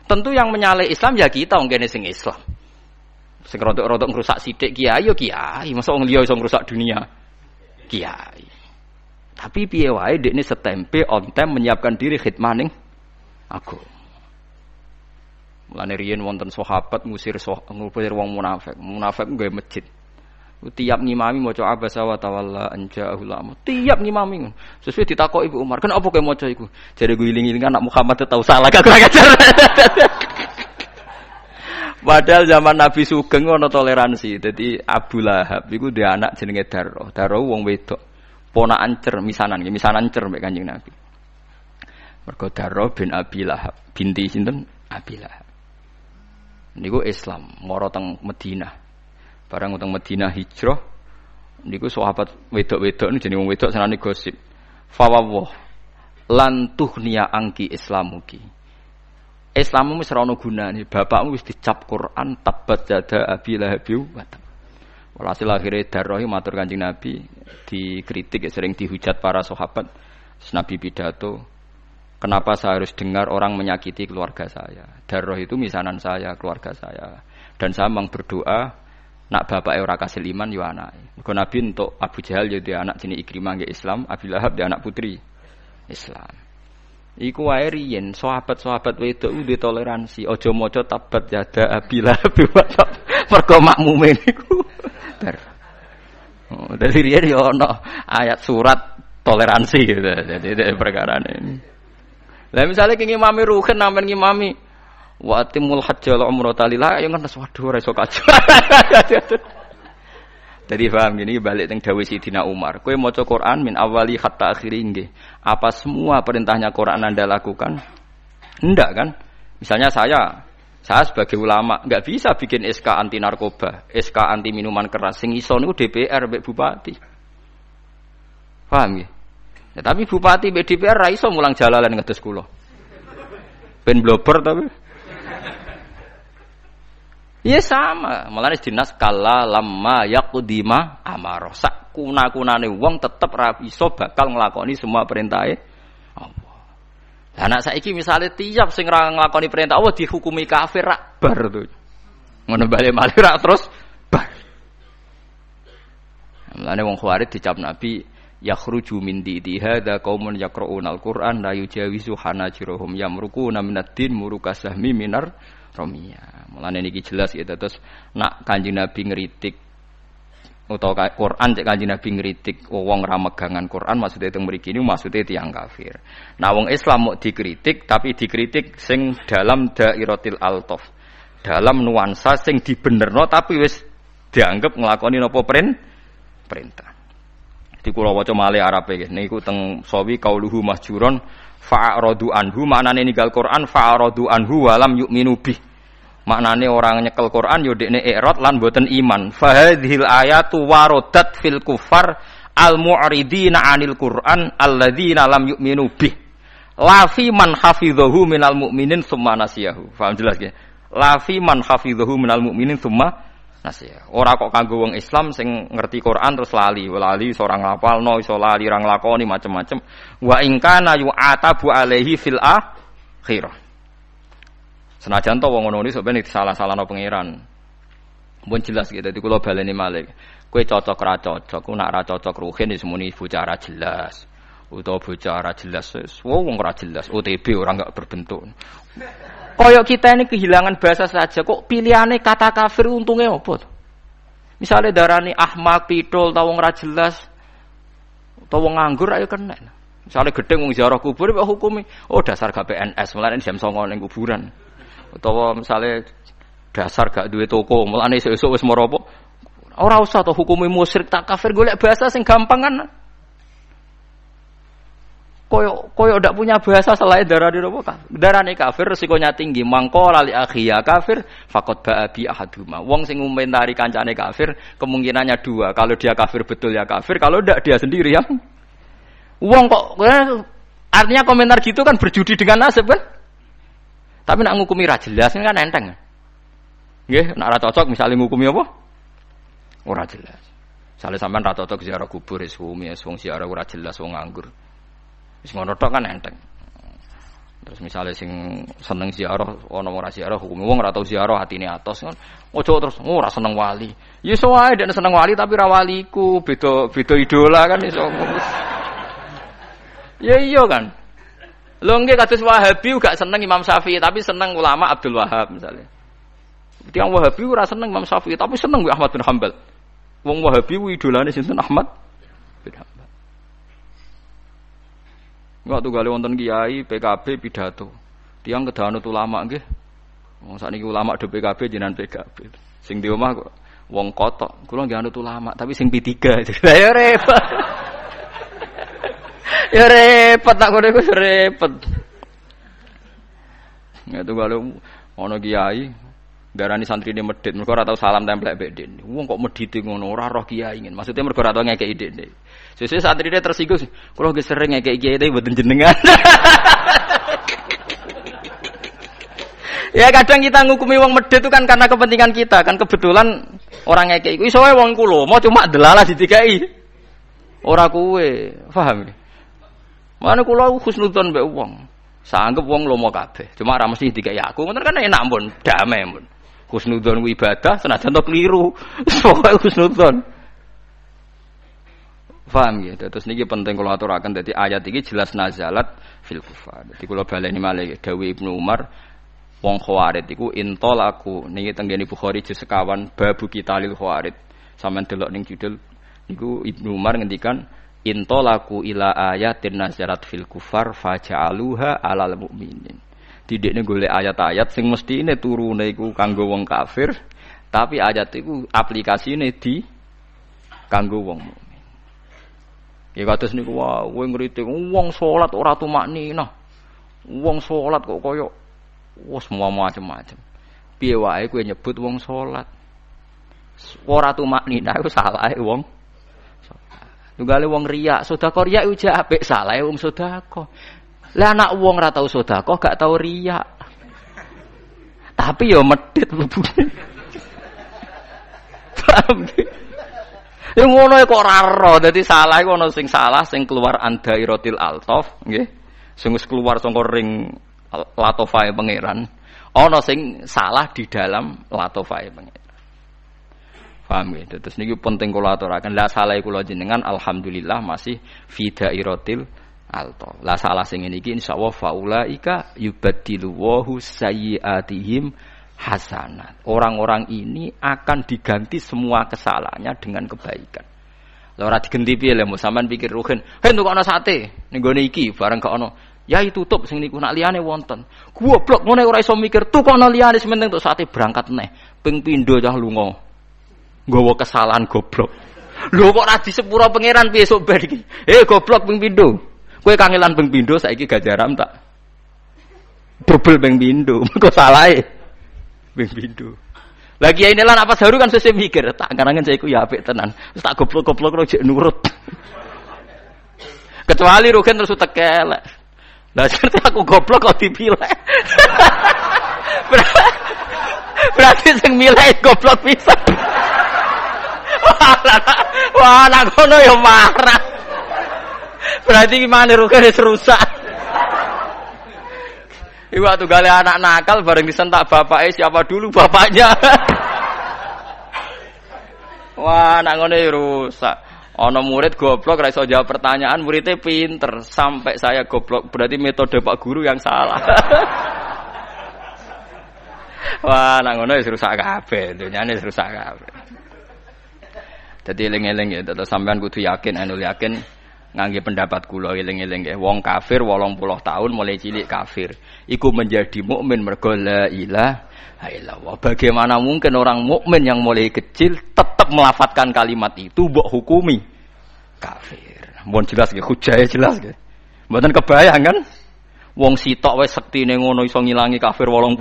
Tentu yang menyalai Islam ya kita wong kene sing Islam. Sing rodok-rodok ngrusak sithik kiai yo kiai, masa wong liya iso ngrusak dunia. Kiai. Tapi piye wae dekne setempe on time menyiapkan diri khidmah ning aku. Mulane riyen wonten sahabat ngusir wong munafik. Munafik nggawe masjid. Tiap ngimami maca abasa wa tawalla anja'ul ulama. Tiap ngimami. Sesuai ditakoki Ibu Umar, "Kenapa kowe maca iku?" Jare gue iling-ilingan anak Muhammad tau salah gak kurang ajar. Padahal zaman Nabi Sugeng ono toleransi. Dadi Abu Lahab iku duwe anak jenenge Darrah. Darrah wong wedok. Ponakan cer misanan cer mek Kanjeng Nabi. Mergo Darrah bin Abi Lahab, binti sinten? Abi Lahab. Niku Islam, mara teng Madinah. Barang utang Madinah hijrah niku sahabat wedok-wedok niku jenenge wong wedok senane gosip. Fawwah lan tuhniya angki islamuki. Islammu wis ora ono gunane, bapakmu wis dicap Quran tabat yada abi lahab wa tab. Walhasil akhire Darrah matur Kanjeng Nabi, dikritik sering dihujat para sahabat. Nabi pidato, "Kenapa saya harus dengar orang menyakiti keluarga saya? Darrah itu misanan saya, keluarga saya. Dan saya memang berdoa nak bapake ora kasil iman yo anake. Mergo Nabi untuk Abu Jahal yo dia anak jenenge Ikrimah nggih Islam, Abi Lahab dia anak putri Islam. Iku wae riyen sahabat-sahabat wedok udah toleransi, aja maca tabat yada Abi Lahab mergo makmume niku. Dari riyen yo ana ayat surat toleransi gitu. Jadi perkara ini. Lah misale ki ngimami ruhen sampean ngimami wa timul hajj wal umrata lillah ayo ngerti waduh ora iso kaji. Jadi paham gini balik teng dawuh Sidina Umar. Kowe maca Quran min awali hatta akhiri nggih. Apa semua perintahnya Quran Anda lakukan? Enggak kan? Misalnya saya sebagai ulama enggak bisa bikin SK anti narkoba, SK anti minuman keras. Sing iso niku DPR mbek bupati. Paham nggih? Ya, tapi bupati mbek DPR ra iso mulang jalalan ngedes kula. Ben blober tapi iya sama, malah dinas kala lama yaqdima amaro sak kuna-kunane wong tetep ra iso bakal nglakoni semua perintahe Allah. Lah anak saiki misale tiap sing ra nglakoni perintah Allah dihukumi kafir rak bar to. Ngono bali malih rak terus bar. Mulane wong Khawarij dicap Nabi yakhruju min didi hadza qaumun yaqra'unal Qur'an la yujawizu hanajirahum yamruquna minad-din murukasahmi minar Romia. Mulane niki jelas ya terus nak Kanjeng Nabi ngritik utawa Quran cek Kanjeng Nabi ngritik wong ra megangan Quran maksudnya teng mriki niku maksude tiyang kafir. Nah wong Islam mau dikritik tapi dikritik sing dalam dairatil altaf. Dalam nuansa sing dibenerno tapi wis dianggap nglakoni napa perintah. Di kula waca malih Arabe nggih niku teng sawi qauluhu mahjuron fa'aradu anhu maknane ninggal Quran fa'aradu anhu walam yu'minu bih. Maknane orang nyekel Quran yo dekne i'rad lan boten iman. Fa hadhil ayatu waradat fil kufar al mu'ridina 'anil Quran alladzina lam yu'minu bih. La fi man hafidhahu minal mu'minin tsumma nasiyahu. Paham jelas nggih? La fi man hafidhahu minal mu'minin tsumma nasiyahu. Ora kok kanggo wong Islam sing ngerti Quran terus lali seorang ngapalno iso lali ra nglakoni macem-macem. Wa in kana yu'atabu alaihi fil akhirah. Senajan to wong ngono iki sampeyan salah-salahno pangeran. Mun jelas gitu dadi kula baleni malih. Kowe cocok ra cocok, ku nak ra cocok ruhin wis muni bocah ra jelas. Utawa bocah ra jelas wis wong ora jelas, OTB ora enggak berbentuk. Koyok kita ini kehilangan bahasa saja kok pilihane kata kafir untungnya apa to? Misale darani ahmak pidol ta wong ra jelas utawa wong nganggur ayo kena. Misale gedeng wong ziarah kubur kok hukumi oh dasar gak PNS mulane jam 09.00 ning kuburan. Utawa misalnya dasar gak duwe toko, mulane esuk-esuk wis mara apa? Ora usah to hukume musyrik tak kafir golek bahasa sing gampang kan. Koyo ndak punya bahasa selain darane apa kan? Darane kafir resikonya tinggi. Mangko lali akhiya kafir faqad ba'a bi ahaduma. Wong sing ngomentari kancane kafir kemungkinannya dua. Kalau dia kafir betul ya kafir, kalau ndak dia sendiri yang wong kok artinya komentar gitu kan berjudi dengan nasib kan? Tapi nak ngukumi ra jelas kan enteng. Nggih, nak ra cocok misalnya ngukumi apa? Ora jelas. Misale sampean ra cocok ziarah kubur wis ngukumi wong ziarah ora jelas wong nganggur. Wis ngono tok kan enteng. Terus misalnya sing seneng ziarah ana ora ziarah hukume wong ora tau ziarah atine atos kan. Ojo terus ora seneng wali. Ya iso wae nek seneng wali tapi ra waliku, beda idola kan iso. Ya iya kan. Lho nggih kados Wahabi gak seneng Imam Syafi'i tapi seneng ulama Abdul Wahab misalnya. Tiang Wahabi ora seneng Imam Syafi'i tapi seneng Ahmad bin Hanbal. Wong Wahabi ku idolane sinten Ahmad bin Hanbal. Waktu gale wonten kiai PKB pidato. Tiang kedanut ulama nggih. Wong sakniki ulama do PKB jenengan PKB. Sing di omah kok wong kotok. Kula nggih anut ulama tapi sing P3. Ya repot. Ya repot tak kono iku repot. Ya tuh kalau ana kiai darani santrine medhit mergo ora tau salam templek mbek dene. Wong kok medhite ngono ora roh kiai ngene. Maksudnya mergo ora tau ngekeki dene. Sesuk santrine tersinggung, kula nggih sering ngekeki kiai tapi mboten jenengan. Ya kadang kita ngukumi wong medhit itu kan karena kepentingan kita, kan kebetulan orang ngekeki iku iso wae wong kulo mau cuma delalah didikai. Ora kuwe, paham? Mana kula husnudzon mbek wong. Sanggep wong lomo kabeh. Cuma ora mesti dikai aku. Ngoten kan enak pun, damai pun. Husnudzon ku ibadah senajan to keliru. Pokoke husnudzon. Paham ya? Terus niki penting kula aturaken dadi ayat iki jelas nazalat fil kufar. Dadi kula baleni malih dawuh Ibnu Umar wong Khawarij iku intol aku niki tenggene Bukhari juz sekawan babu kitalil Khawarij. Sampeyan delok ning judul niku Ibnu Umar ngendikan intolaku ila ayatin nazarat fil kufar faja'aluha alal mukminin. Didekne golek ayat-ayat sing mestine turune iku kanggo wong kafir, tapi ayat iku aplikasine di kanggo wong mukmin. Ya kados niku wae ngritik wong salat ora tumakninah. Wong salat kok kaya wis macam-macam. Piye wae kowe nyebut wong salat ora tumakninah iku salahe wong. Tunggale wong riya, sedekah riya iku jek apik, salahe wong sedekah. Lah anak wong ora tau sedekah, gak tau riya. Tapi ya medhit mlebune. Paham iki? Ya ngono kok ora ro, dadi salah iku ana sing salah sing keluar andairatil altaf, nggih. Sing wis keluar saka ring latofae pangeran. Ana sing salah di dalam latofae pangeran. Paham ya? Terus niki penting kula aturaken. La salah kula jenengan alhamdulillah masih fi dairatil alto. La salah sing niki insyaallah faulaika yubaddilu wahu sayyiatihim hasanat. Orang-orang ini akan diganti semua kesalahannya dengan kebaikan. Lah ora digenti piye lho sampean pikir rugen. Heh entuk ana sate ning gone iki bareng gak ono. Ya tutup sing niku nak liyane wonten. Goblok ngene ora iso mikir tukokno liyane sementing entuk sate berangkat neh. Ping pindho cah lunga. Nggawa kesalahan goblok. Lho kok ra disepuro pangeran piye sok bar iki? Goblok ping pindho. Kowe kangelan ping pindho saiki gajaram tak double ping pindho. Kok salahe? Ping pindho. Lagi ini lan apa saru kan sesuk mikir, tak karangan saya iku ya apik tenan. Terus tak goblok-goblok karo jek nurut. Kecuali Rugen terus tekelek. Lah seperti aku goblok kok dipilih. Berarti sing milih goblok pisan. Wah, nak ngono ya marah. Berarti gimana Rugen wis rusak. Iku waktu gale anak nakal bareng disentak bapaknya, siapa dulu bapaknya. Wah, nak ngono ya rusak. Ana murid goblok ra iso jawab pertanyaan, muridnya pinter. Sampai saya goblok, berarti metode Pak Guru yang salah. Wah, nak ngono wis rusak kabeh, dunyane wis rusak kabeh. Dadi eling-eling ya, terus sampean kudu yakin, anu yakin ngangge pendapat kula eling-eling nggih. Wong kafir 80 tahun mulai cilik kafir. Iku menjadi mukmin mergo la ilaha illallah. Bagaimana mungkin orang mukmin yang mulai kecil tetap melafadzkan kalimat itu mbok hukumi kafir. Mun jelas nggih, hujahe jelas nggih. Mboten kebayang kan? Wong sitok wis sektine ngono iso ngilangi kafir 80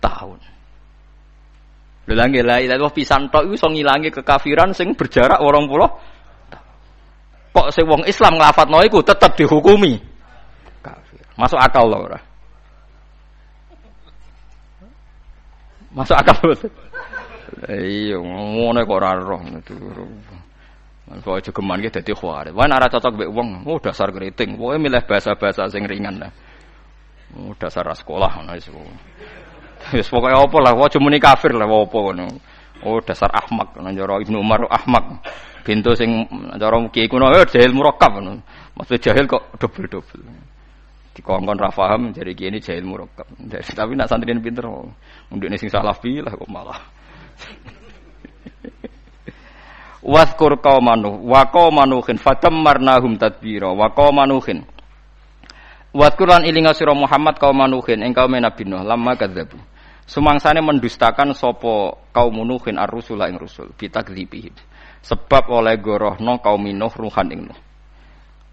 tahun. Lha nggih la ilaha illallah pisan tok iso ngilangi kekafiran sing berjarak 80 kok sing wong Islam nglafadzno iku tetep dihukumi kafir. Masuk akal lho ora? Masuk akal lho. Iya, ngono kok ora roh. Kok aja geman ki dadi khawarit. Wah ora cocok mbek wong, dasar kriting. Pokoke milih bahasa-bahasa sing ringan lah. Dasar sekolah ngono wis. Wis pokoke apa lah, aja muni kafir lah apa ngono. Dasar ahmak, cara Ibnu Umar ahmak. Bintu sing cara kiai kuno jahil murakkab ngono. Maksud jahil kok double-double. Dikongkon ra paham jadi kiai ini jahil murakkab. Tapi nak santri pinter ndekne sing salah pilah kok malah. Waskur qaumanu wa qaumanuhin fatammarnahum tadbira wa qaumanuhin. Waskur lan ilinga sira Muhammad qaumanuhin ing kaum Nabi Nuh lamma kadzabu. Sumangsane mendustakan sapa kaum Nuhin ar-rusula ing rusul bitakdzibihim. Sebab oleh gorohno kaum Nuh ruhan ing Nuh.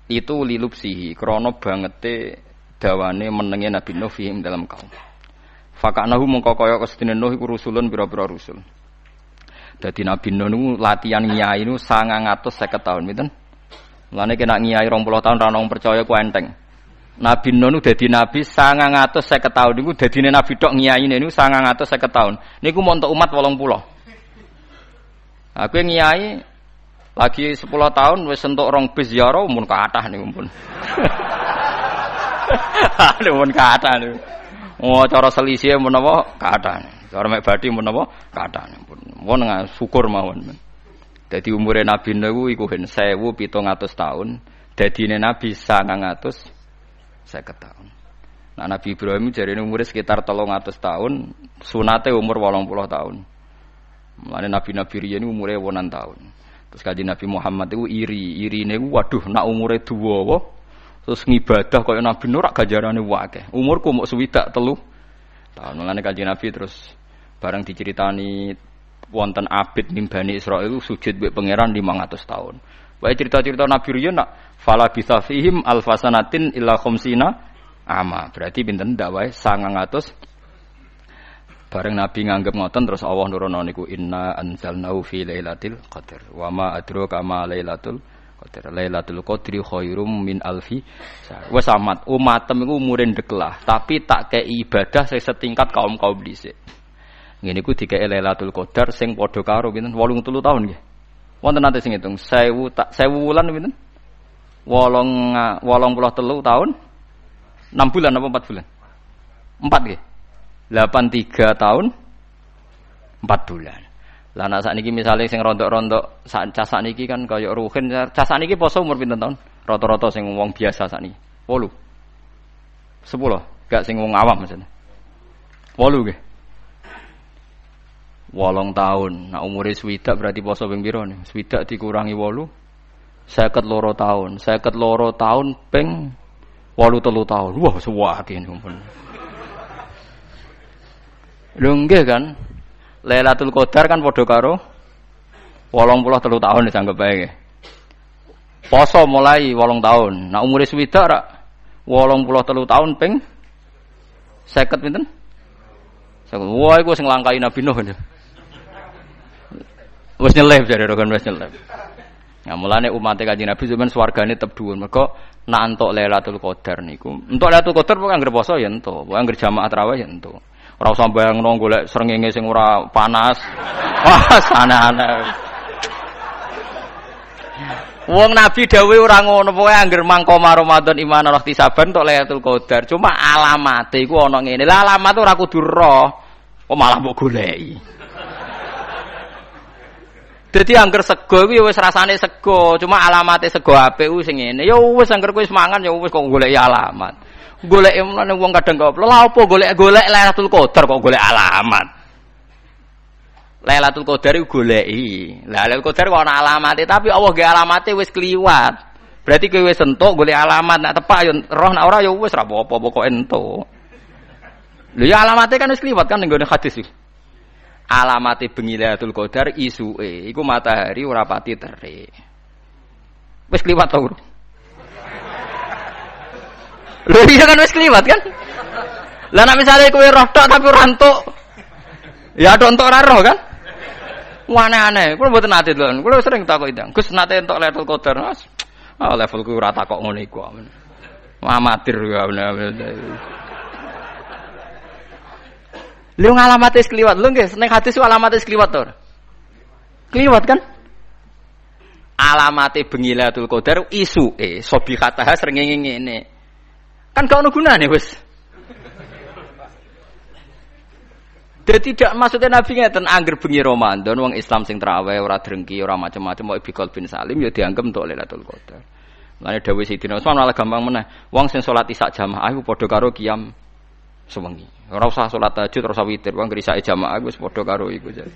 Itu lilupsihi krana bangete dawane menenge Nabi Nuh fihim dalam kaum. Fakanahu mongko kaya kestine Nuh iku rusulun pira-pira rusul. Dadi Nabi Nuh niku latihan ngiyai niku 950 tahun pinten? Mulane kena ngiyai 20 tahun ra ono percaya ku enteng. Nabi Nuh niku dadi nabi 950 tahun niku dadine nabi tok ngiyaine niku 950 tahun. Niku montok umat 80. Aku ngiyai lagi 10 tahun wis entuk 2 bis ziarah mun kathah niku pun. Mun kathah niku. Oh cara selisih menapa kathah. Cara mek bathi menapa kathah pun. Mun syukur mawon. Dadi umure Nabi niku iku 1700 tahun, dadine nabi 950 tahun. Nah Nabi Ibrahim jarine umure sekitar 300 tahun, sunate umur 80 tahun. Mulane nabi-nabi riyen umure 8 tahun. Terus kanjeng Nabi Muhammad iku irine iku waduh nak umure dawa terus ngibadah kaya Nabi Nur rak ganjarane akeh. Umurku mok 63 tahun. Mulane kanjeng Nabi terus bareng diceritani wonten abid nimbani Israil sujud mbek pangeran 500 tahun. Wae cerita-cerita Nabi riyen nak fala bisafihim alfasanatin illa khamsina ama. Berarti pinten ndak wae 900. Bareng Nabi nganggep ngoten terus Allah nurono niku inna anzalnahu fi lailatul qadar. Wa ma adraka ma lailatul qadar. Lailatul qadri khairum min alfi syahr. Wes amat umatem iku umure ndeklah, tapi tak kei ibadah sing setingkat kaum-kaum dhisik. Ngene iku dikei Lailatul Qadar sing padha karo pinten 83 tahun nggih. Wonten nate sing ngitung 1000 wulan pinten? 83 tahun. 6 bulan apa 4 bulan? 4 nggih. 83 tahun 4 bulan. Lah nek sakniki misale sing rontok-rontok cah sakniki kan kaya Ruhin, cah sakniki poso umur pinten tahun? Rata-rata sing wong biasa sakniki. 8. 10, gak sing wong awam maksudnya. 8 nggih. 8 tahun. Nah umure swidak berarti poso ping pira nih? Swidak dikurangi 8 52 tahun. 52 tahun ping 83 tahun. Wah, suwake ampun. Lho nggih kan? Lailatul Qadar kan padha karo 83 tahun dianggap bae. Poso mulai 8 tahun. Nah umure swidak ra 83 tahun ping 50 pinten? Wah iku sing langkai Nabi Nuh. Wis nyelip jare rogan wis nyelip. Nah mulane umat Kanjeng Nabi sampeyan swargane tetep dhuwur. Mergo nak entuk Lailatul Qadar niku. Entuk Lailatul Qadar pokoke anggere poso ya entuk, pokoke anggere jamaah tarawih ya entuk. Ora usah bayangno golek srengenge sing ora panas. Wah, aneh-aneh. Wong Nabi dawuh ora ngono, pokoke anggere mangko Ramadan iman ora ihtisaban tok Lailatul Qadar. Cuma alamate iku ana ngene. Lah alamat ora kudu roh. Kok malah mbok goleki. Dadi angger sego kuwi wis rasane sego, cuma alamate sego apik ku sing ngene. Ya wis angger kowe wis mangan ya wis kok goleki alamat. Goleki menane wong kadang kok lha apa golek Lailatul Qadar kok golek alamat. Lailatul Qadar iku goleki. Lailatul Qadar kok ana alamate, tapi Allah ge alamate wis kliwat. Berarti kowe wis entuk golek alamat, nek tepak ya roh nek ora ya wis ra apa-apa pokoke entuk. Lha ya alamate kan wis kliwat kan ning gone hadis iki. Alamate bengi Lailatul Qadar isuke iku matahari ora pati terik. Wis kliwat to, Bro. Lho iya kan wis kliwat kan? Lah nek misale kowe roh tok tapi ora entuk. Ya tok entuk ora roh kan? Aneh-aneh. Kulo mboten nate lho. Kulo sering takok ndang. Gus nate entuk Lailatul Qadar, Mas. Ah levelku ora takok ngono iku. Amatir ya bener. Lu ngalamate kliwat, lu nggih ning hadis ku alamate kliwat to. Kliwat kan? Alamate bengi Lailatul Qadar isuke sobihataha srengenge ngene. Kan gak ono gunane wis. Dadi tidak maksudnya Nabi ngeten angger bengi Ramadan wong Islam sing traweh ora drengki ora macam-macam mau bikol bin salim ya dianggep untuk Lailatul Qadar. Lane dawuh Sayyidina Utsman malah gampang meneh. Wong sing salat isya jamaah iku padha karo qiyam sewengi. Ora usah salat tahajud, ora usah witir, wong ngrisake jamaah wis padha karo iku jare.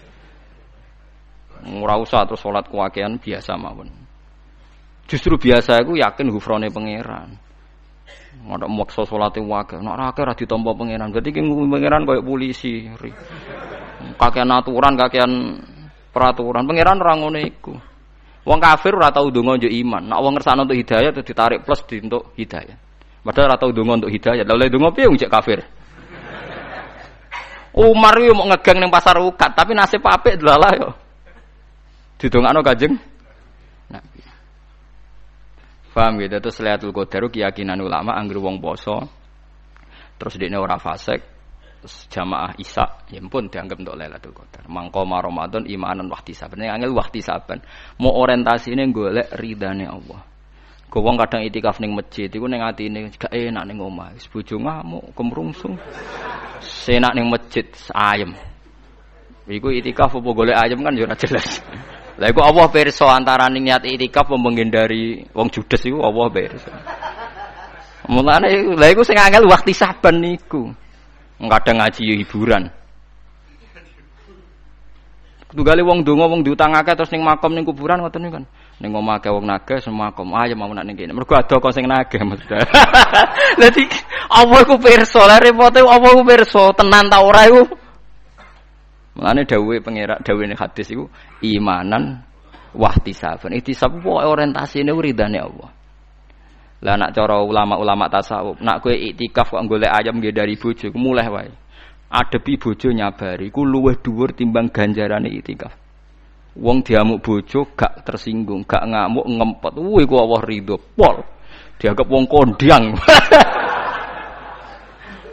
Ora usah terus salat kuwakean biasa mawon. Justru biasa iku yakin hufrone pangeran. Ngono maksa salate wae, nek ora akeh ora ditampa pangeran. Berarti ki pangeran koyo polisi. Kakean aturan, kakean peraturan. Pangeran ora ngono iku. Wong kafir ora tau ndonga njuk iman. Nek wong ngersakno untuk hidayah terus ditarik plus untuk hidayah. Padahal ora tau ndonga untuk hidayah. Lah oleh ndonga piye wong cek kafir? Umar yo mau ngegang ning pasar ukat, tapi nasib apik delalah yo. Didongakno Kanjeng Nabi. Paham gitu, terus Lailatul Qadar keyakinan ulama anggere wong poso terus dekne ora fasik terus jamaah isya ya pun dianggap untuk Lailatul Qadar. Mangko Ramadan imanan wahtisaban. Nek angel wahtisaban mau orientasine golek ridane Allah. Go wong kadang itikaf ning masjid iku ning atine gak enak ning omah. Wis bojo ngamuk, kemrungsung. Senak ning masjid ayem. Iku itikaf apa golek ayem kan yo ora jelas. Lah iku Allah pirsa antarané niat itikaf apa menghindari wong judes iku Allah pirsa. Mulane lha iku sing angel waktu saban niku. Kadang ngaji hiburan. Tugale wong donga wong diutangake terus ning makom ning kuburan ngoten niku kan. Ning omah akeh wong nagih semua makom ayem mau nak ning kene. Mergo ada kok sing nagih maksudnya. Dadi Allah iku pirsa, lha repote Allah iku pirsa tenan ta ora iku. Mulane dawuhe pangeran dawuhe hadis iku imanan wahtisaban. Ihtisab wae orientasine ridane Allah. Lah nak cara ulama-ulama tasawuf, nak kowe iktikaf kok golek ayam nggih dari bojo, mulih wae. Adepi bojo nyabari ku luwih dhuwur timbang ganjarane iktikaf. Wong diamuk bojo gak tersinggung, gak ngamuk ngempet. Iku Allah ridho pol. Dianggap wong kondang.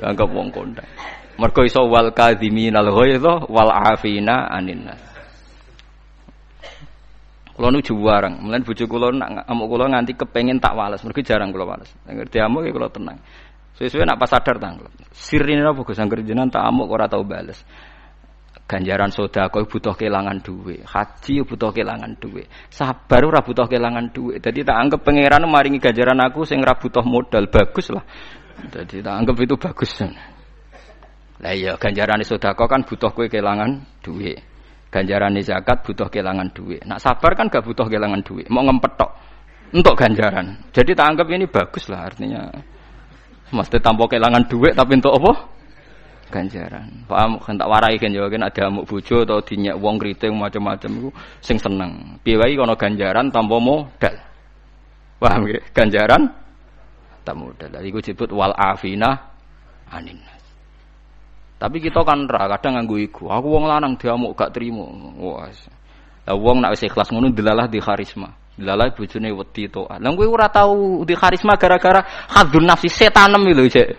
Dianggap wong kondang. Mergo iso wal kadhiminal ghaidha wal afina anin nas. Kula nu juwareng, mlen bojo kula nak ngamuk kula nganti kepengin tak wales, mergo jarang kula wales. Nek diamuk kula tenang. Suwe-suwe nak pas sadar tanglet. Sirine apa Gus angger jenengan tak amuk ora tau bales. Ganjaran sedekah butuh kelangan dhuwit, haji butuh kelangan dhuwit, sabar ora butuh kelangan dhuwit. Dadi tak anggap pangeran maringi ganjaran aku sing ora butuh modal, bagus lah. Dadi tak anggap itu bagus. Lah iya ganjaran sedekah kan butuh kowe kelangan dhuwit. Ganjaran zakat butuh kelangan dhuwit. Nak sabar kan gak butuh kelangan dhuwit, mau ngempet tok untuk ganjaran. Jadi tak anggap ini bagus lah artinya. Mesti tanpa kelangan dhuwit tapi untuk apa? ganjaran. Paham kan tak warai kan ya kan ada amuk bojo atau dinyek wong kriting macam-macam iku sing seneng. Piye wae ana ganjaran tanpa modal. Paham nggih? Ganjaran tak modal. Iku disebut wal afina anin. Tapi kita kan kadang nganggo iku. Aku wong lanang diamuk gak trimo. Wah. Lah wong nek wis ikhlas ngono delalah di karisma. Delalah bojone wedi taat. Lah kowe ora tau di karisma gara-gara hadun nafsi setanem lho, Cek.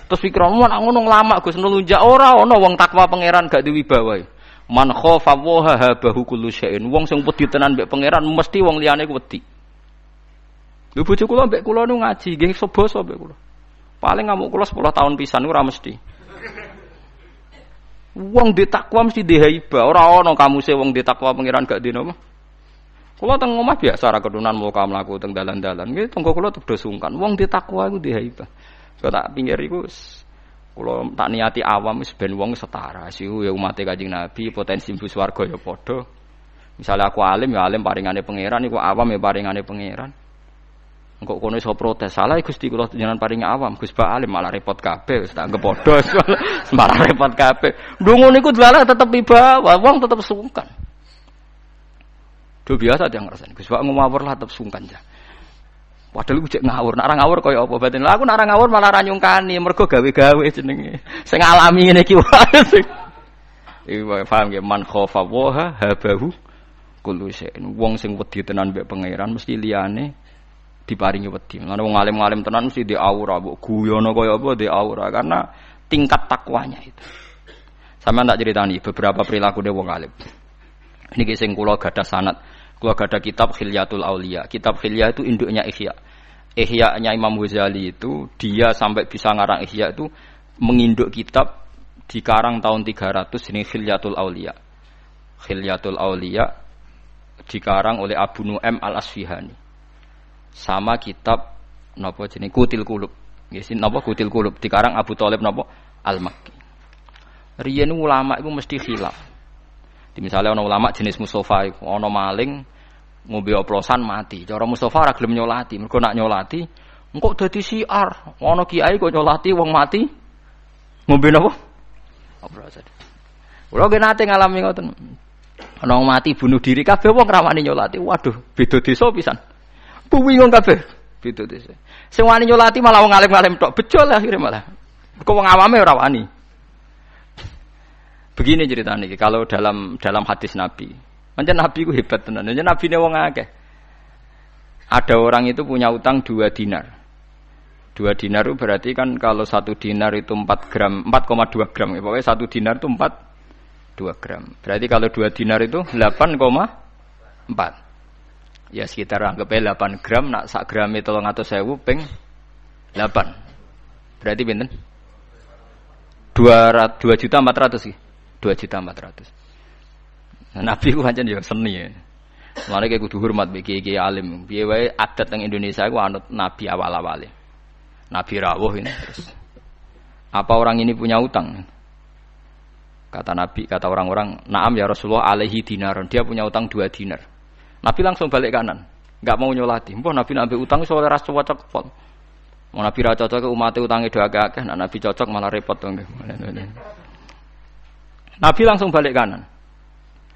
Terus pikiranmu nek ngono nglamak Gus nulunjak ora ana wong takwa pangeran gak diwibawa. Man khofa wa habahu kullu syai'in. Wong sing wedi tenan mbek pangeran mesti wong liyane ku wedi. Lho bojo kula mbek kula nu ngaji nggih sebasa mbek kula. Paling ngamuk kula 10 tahun pisan ora mesti. Wong ditakwa mesti dihaiba, ora ana kamuse wong ditakwa pangeran gak dino mah. Kula teng omah biasa ra kedunan muka mlaku teng dalan-dalan. Nggih tenggo kula tebdo sungkan. Wong ditakwa iku dihaiba. Kok tak pinggir iku kula tak niati awam wis ben wong setara. Siku ya umat Kanjeng Nabi, potensi mlebu swarga ya padha. Misale aku alim ya alim paringane pangeran, iku awam ya paringane pangeran. Engkok kono iso protes, salah Gusti kula jenengan paringi awam, Gus Ba alim malah repot kabeh, wis tak anggap padha. Malah repot kabeh. Ndonga niku delalah tetep iba, wong tetep sungkan. Do biasa dia ngrasani, Gus Ba ngawur lah tetep sungkan ya. Padahal ku cek ngawur, nek ora ngawur kaya apa batin. Lah aku nek ora ngawur malah ra nyungkani, mergo gawe-gawe jenenge. Sing alami ngene iki wae sing. Iki paham nggih man khofa wa habahu kullu syai'in. Wong sing wedi tenan mbek pangeran mesti liyane diparingi wedi. Lan wong alim-alim tenan mesti di aura, mbok guyono kaya apa di aura karena tingkat takwanya itu. Sampeyan tak critani beberapa perilaku wong alim. Niki sing kula gadah sanad, kula gadah kitab Khilyatul Auliya. Kitab Khilyah itu induknya Ihya. Ihya-nya Imam Ghazali itu dia sampai bisa ngarang Ihya itu menginduk kitab dikarang tahun 300 ini Khilyatul Auliya. Khilyatul Auliya dikarang oleh Abu Nu'aim Al-Asfihani. Sama kitab napa jenenge Kutil Qulub. Nggih napa Kutil Qulub dikarang Abu Thalib napa Al-Makki. Riyen ulama iku mesti khilaf. Di misale ana ulama jenis Mustofa iku ana maling ngombe oplosan mati. Cara Mustofa ora gelem nyolati, mergo nak nyolati engko dadi siar. Ana kiai kok nyolati wong mati ngombe napa? Oplosan. Kula ge nate ngalami ngoten. Ana wong mati bunuh diri kabeh wong ramani nyolati. Waduh, beda desa pisan. Bingung kabeh. Beda desa. Sing wani nyolati malah wong alim-alim tok. Bejol akhire malah. Kok wong awame ora wani. Begini ceritanya kalau dalam hadis Nabi. Pancen Nabi ku hebat tenan. Pancen nabine wong akeh. Ada orang itu punya utang 2 dinar. 2 dinar itu berarti kan kalau 1 dinar itu 4 gram, 4,2 gram. Pokoknya 1 dinar itu 2 gram. Berarti kalau 2 dinar itu 8,4. Ya sekitar anggapnya 8 gram, nak sak gram itu 300.000 ping 8. Berarti pinten? 2.400.000 sih. 2.400.000. Nah, Nabi ku pancen ya seni ya. Mulane kayak kudu hormat bagi kiai alim. Piye wae adat teng Indonesia iku anut nabi awal-awale. Nabi rawuh ini terus. Apa orang ini punya utang? Kata Nabi, kata orang-orang, "Na'am ya Rasulullah alaihi dinaron." Dia punya utang 2 dinar. Nabi langsung balik kanan. Enggak mau nyolati. Mbah Nabi nambe utang iso ora rasa cocok pol. Mau Nabi ra cocok ke umate utange do akeh-akeh, nek Nabi cocok malah repot to nggih. Nabi langsung balik kanan.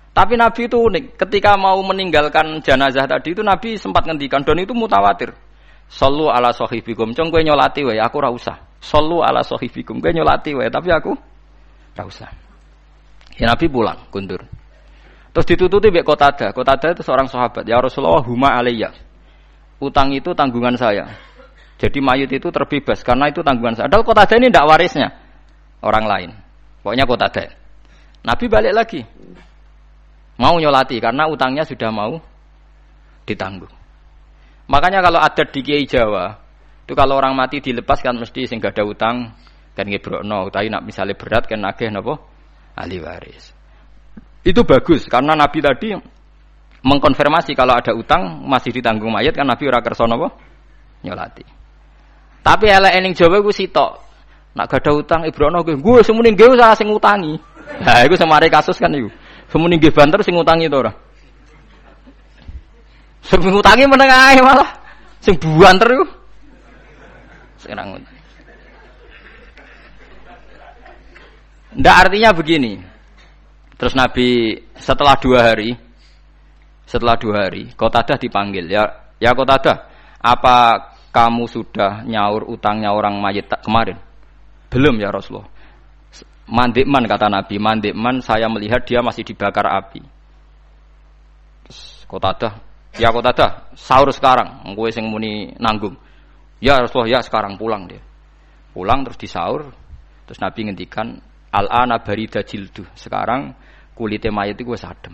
Tapi Nabi itu unik, ketika mau meninggalkan jenazah tadi itu Nabi sempat ngendikan dan itu mutawatir. Shallu ala sahibikum, cung kowe nyolati wae, aku ora usah. Shallu ala sahibikum, kowe nyolati wae, tapi aku ora usah. Ya Nabi pulang, kundur. Terus ditututi mbek Qatadah. Qatadah itu seorang sahabat. Ya Rasulullah, huma alayya. Utang itu tanggungan saya. Jadi mayit itu terbebas karena itu tanggungan saya. Padahal Qatadah ini tidak warisnya orang lain. Pokoknya Qatadah. Nabi balik lagi. Mau nyolati karena utangnya sudah mau ditanggung. Makanya kalau adat di Kiai Jawa, itu kalau orang mati dilepas kan mesti sing gak ada utang kan ngebrokno, utawi nak misale berat kan nagih napa ahli waris. Itu bagus karena Nabi tadi mengkonfirmasi kalau ada utang masih ditanggung mayat kan Nabi ora kersa napa nyolati. Tapi elek ning Jawa iku sitok. Nak gak ada utang ibrokno gue semune nggih usah sing utangi. Nah, iku semare kasus kan iku. Semune nggih banter sing ngutangi to ora? Sing ngutangi meneng ae malah. Sing banter iku. Sing nang. Ndak artinya begini. Terus Nabi setelah 2 hari, Qatadah dipanggil. Ya Qatadah, apa kamu sudah nyaur utangnya orang mayit kemarin? Belum ya Rasulullah. Mandikman kata Nabi, mandikman saya melihat dia masih dibakar api. Terus Qatadah, ya Qatadah, sahur sekarang, kowe sing muni nanggung. Ya Rasulullah, ya sekarang pulang dia. Pulang terus disaur, terus Nabi ngendikan, al-ana barida jildu. Sekarang kulite mayit iku wis adem.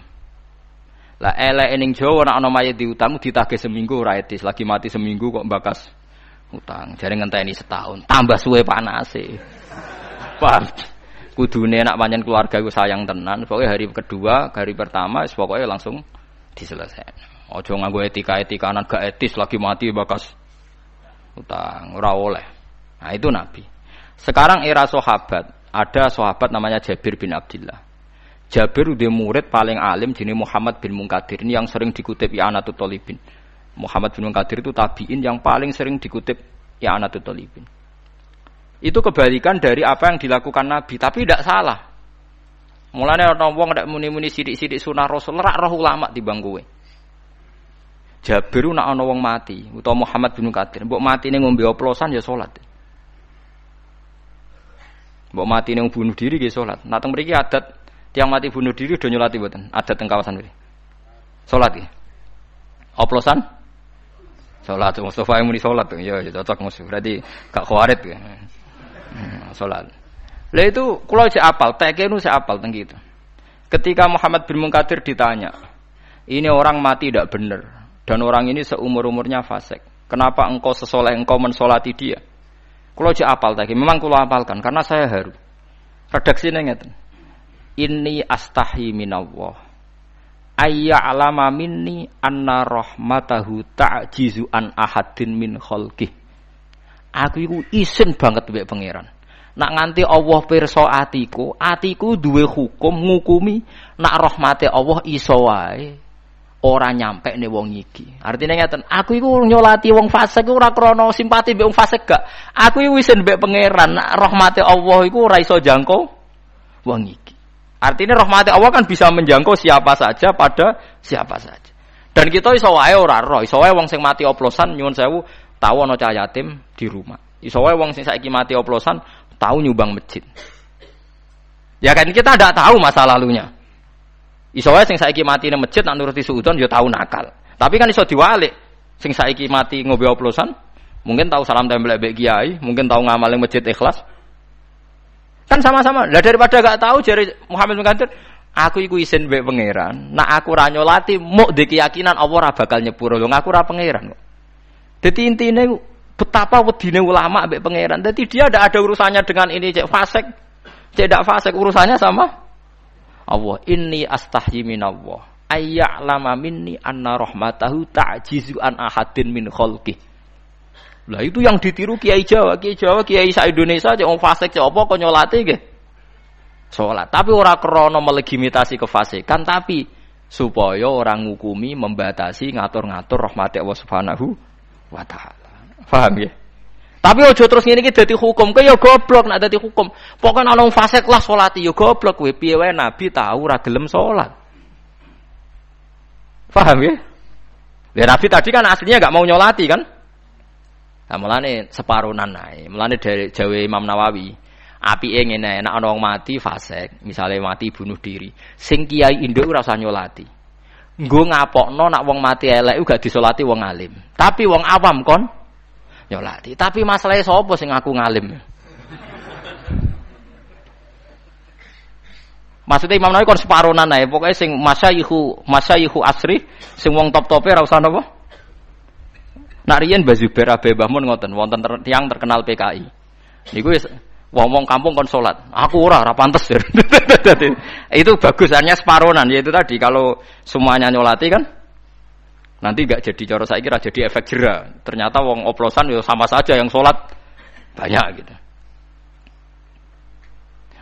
Lah elek ning Jawa nek ana mayit diutang ditagih seminggu ora etis, lagi mati seminggu kok mbakas utang. Jare ngenteni setahun, tambah suwe panase. Paham? Kudune nek pancen keluarga iku sayang tenan, pokoke hari kedua, hari pertama wis pokoke langsung diselesaikan. Aja nganggo etika-etikanan gak etis lagi mati mbakas utang, ora oleh. Nah itu Nabi. Sekarang era sahabat, ada sahabat namanya Jabir bin Abdullah. Jabir udah murid paling alim jenenge Muhammad bin Munkadir. Ini yang sering dikutip I'anatul Talibin. Muhammad bin Munkadir itu tabi'in yang paling sering dikutip I'anatul Talibin. Itu kebalikan dari apa yang dilakukan Nabi, tapi tidak salah. Mulane ana wong nek muni-muni sithik-sithik sunah Rasul rak roh ulama timbang kowe. Jabir nek ana wong mati, utawa Muhammad bin Munkadir, mbok matine ngombe oplosan ya salat. Mbok matine bunuh diri nggih salat. Nah teng mriki adat tiang mati bunuh diri do nyolati mboten? Adat teng kawasan mriki. Salat nggih. Oplosan? Salat Mustafa yang muni salat to. Ya cocok musuh. Berarti gak khawarit ya. Salat. Lah itu kula cek apal, tekenu cek apal teng gitu. Ketika Muhammad bin Munkadir ditanya, ini orang mati tidak benar dan orang ini seumur-umurnya fasik. Kenapa engkau sesoleh engkau mensolati dia? Kula cek apal tadi, memang kula apalkan karena saya haru. Redaksine ngeten. Inni astahi minallah ayya'lama minni anna rahmatahu ta'jizu an ahadin min khalqih. Aku iku isin banget mbek pangeran. Nak nganti Allah pirsa atiku duwe hukum ngukumi nak rahmate Allah iso wae ora nyampe ne wong iki. Artine ngeten, aku iku nyolati wong fasik ora krana simpati mbek wong fasik gak. Aku iku isin mbek pangeran nak rahmate Allah iku ora iso jangkau wong iki. Artinya rahmat Allah kan bisa menjangkau siapa saja pada siapa saja. Dan kita iso wae ora roh, iso wae wong sing mati oplosan nyuwun sewu tau ana cah yatim di rumah. Iso wae wong sing saiki mati oplosan tau nyumbang masjid. Ya kan kita ndak tahu masa lalunya. Iso wae sing saiki mati nang masjid nak nuruti suudon ya tau nakal. Tapi kan iso diwalik. Sing saiki mati ngombe oplosan mungkin tahu salam tempel mbek kiai, mungkin tahu ngamalin masjid ikhlas. Kan sama-sama. Lah daripada gak tahu jari Muhammad bin Munkadir, aku iku isin mbek pangeran. Nak aku ra nyolati muk di keyakinan Allah ora bakal nyepuro. Lho aku ora pangeran kok. Dadi intine betapa wedine ulama mbek pangeran. Dadi dia ndak ada urusannya dengan ini cek fasik, cek ndak fasik, urusannya sama Allah. Inni astahyi minallah ayya'lama minni anna rahmatahu ta'jizu an ahadin min khalqih. Lah itu yang ditiru Kiai Jawa, Kiai sa-Indonesia cek wong fasik cek apa kok nyolati nggih. Salat, tapi ora krana melegitimasi kefasikan, tapi supaya orang ngukumi, membatasi, ngatur-ngatur rahmat Allah Subhanahu wa taala. Paham ya? Tapi aja terus ngene iki dadi hukum, kaya goblok nek dadi hukum. Pokoke ana wong fasik lah salati ya goblok kowe. Piye wae Nabi tahu ora gelem salat. Paham ya? Ya Nabi tadi kan aslinya enggak mau nyolati kan? Nah, mulane separunan ae. Mulane dari Jawa Imam Nawawi, apike ngene, nek ana wong mati fasik, misale mati bunuh diri, sing kiai induk ora usah nyolati. Nggo ngapokno nek wong mati elek gak disolati wong alim. Tapi wong awam kon nyolati. Tapi masalahe sapa sing ngaku ngalim? Maksudnya Imam Nawawi kon separunan ae, pokoke sing masyayikhu asri, sing wong top-tope ora usah napa? Nak riyen Mbah Zubair Abe Mbah Mun ngoten, wonten tiyang terkenal PKI. Niku wis wong kampung kon salat. Aku ora pantes. Itu bagusannya separonan, yaitu tadi kalau semuanya nyolati kan nanti enggak jadi cara saiki ra jadi efek jera. Ternyata wong oplosan ya sama saja yang salat banyak gitu.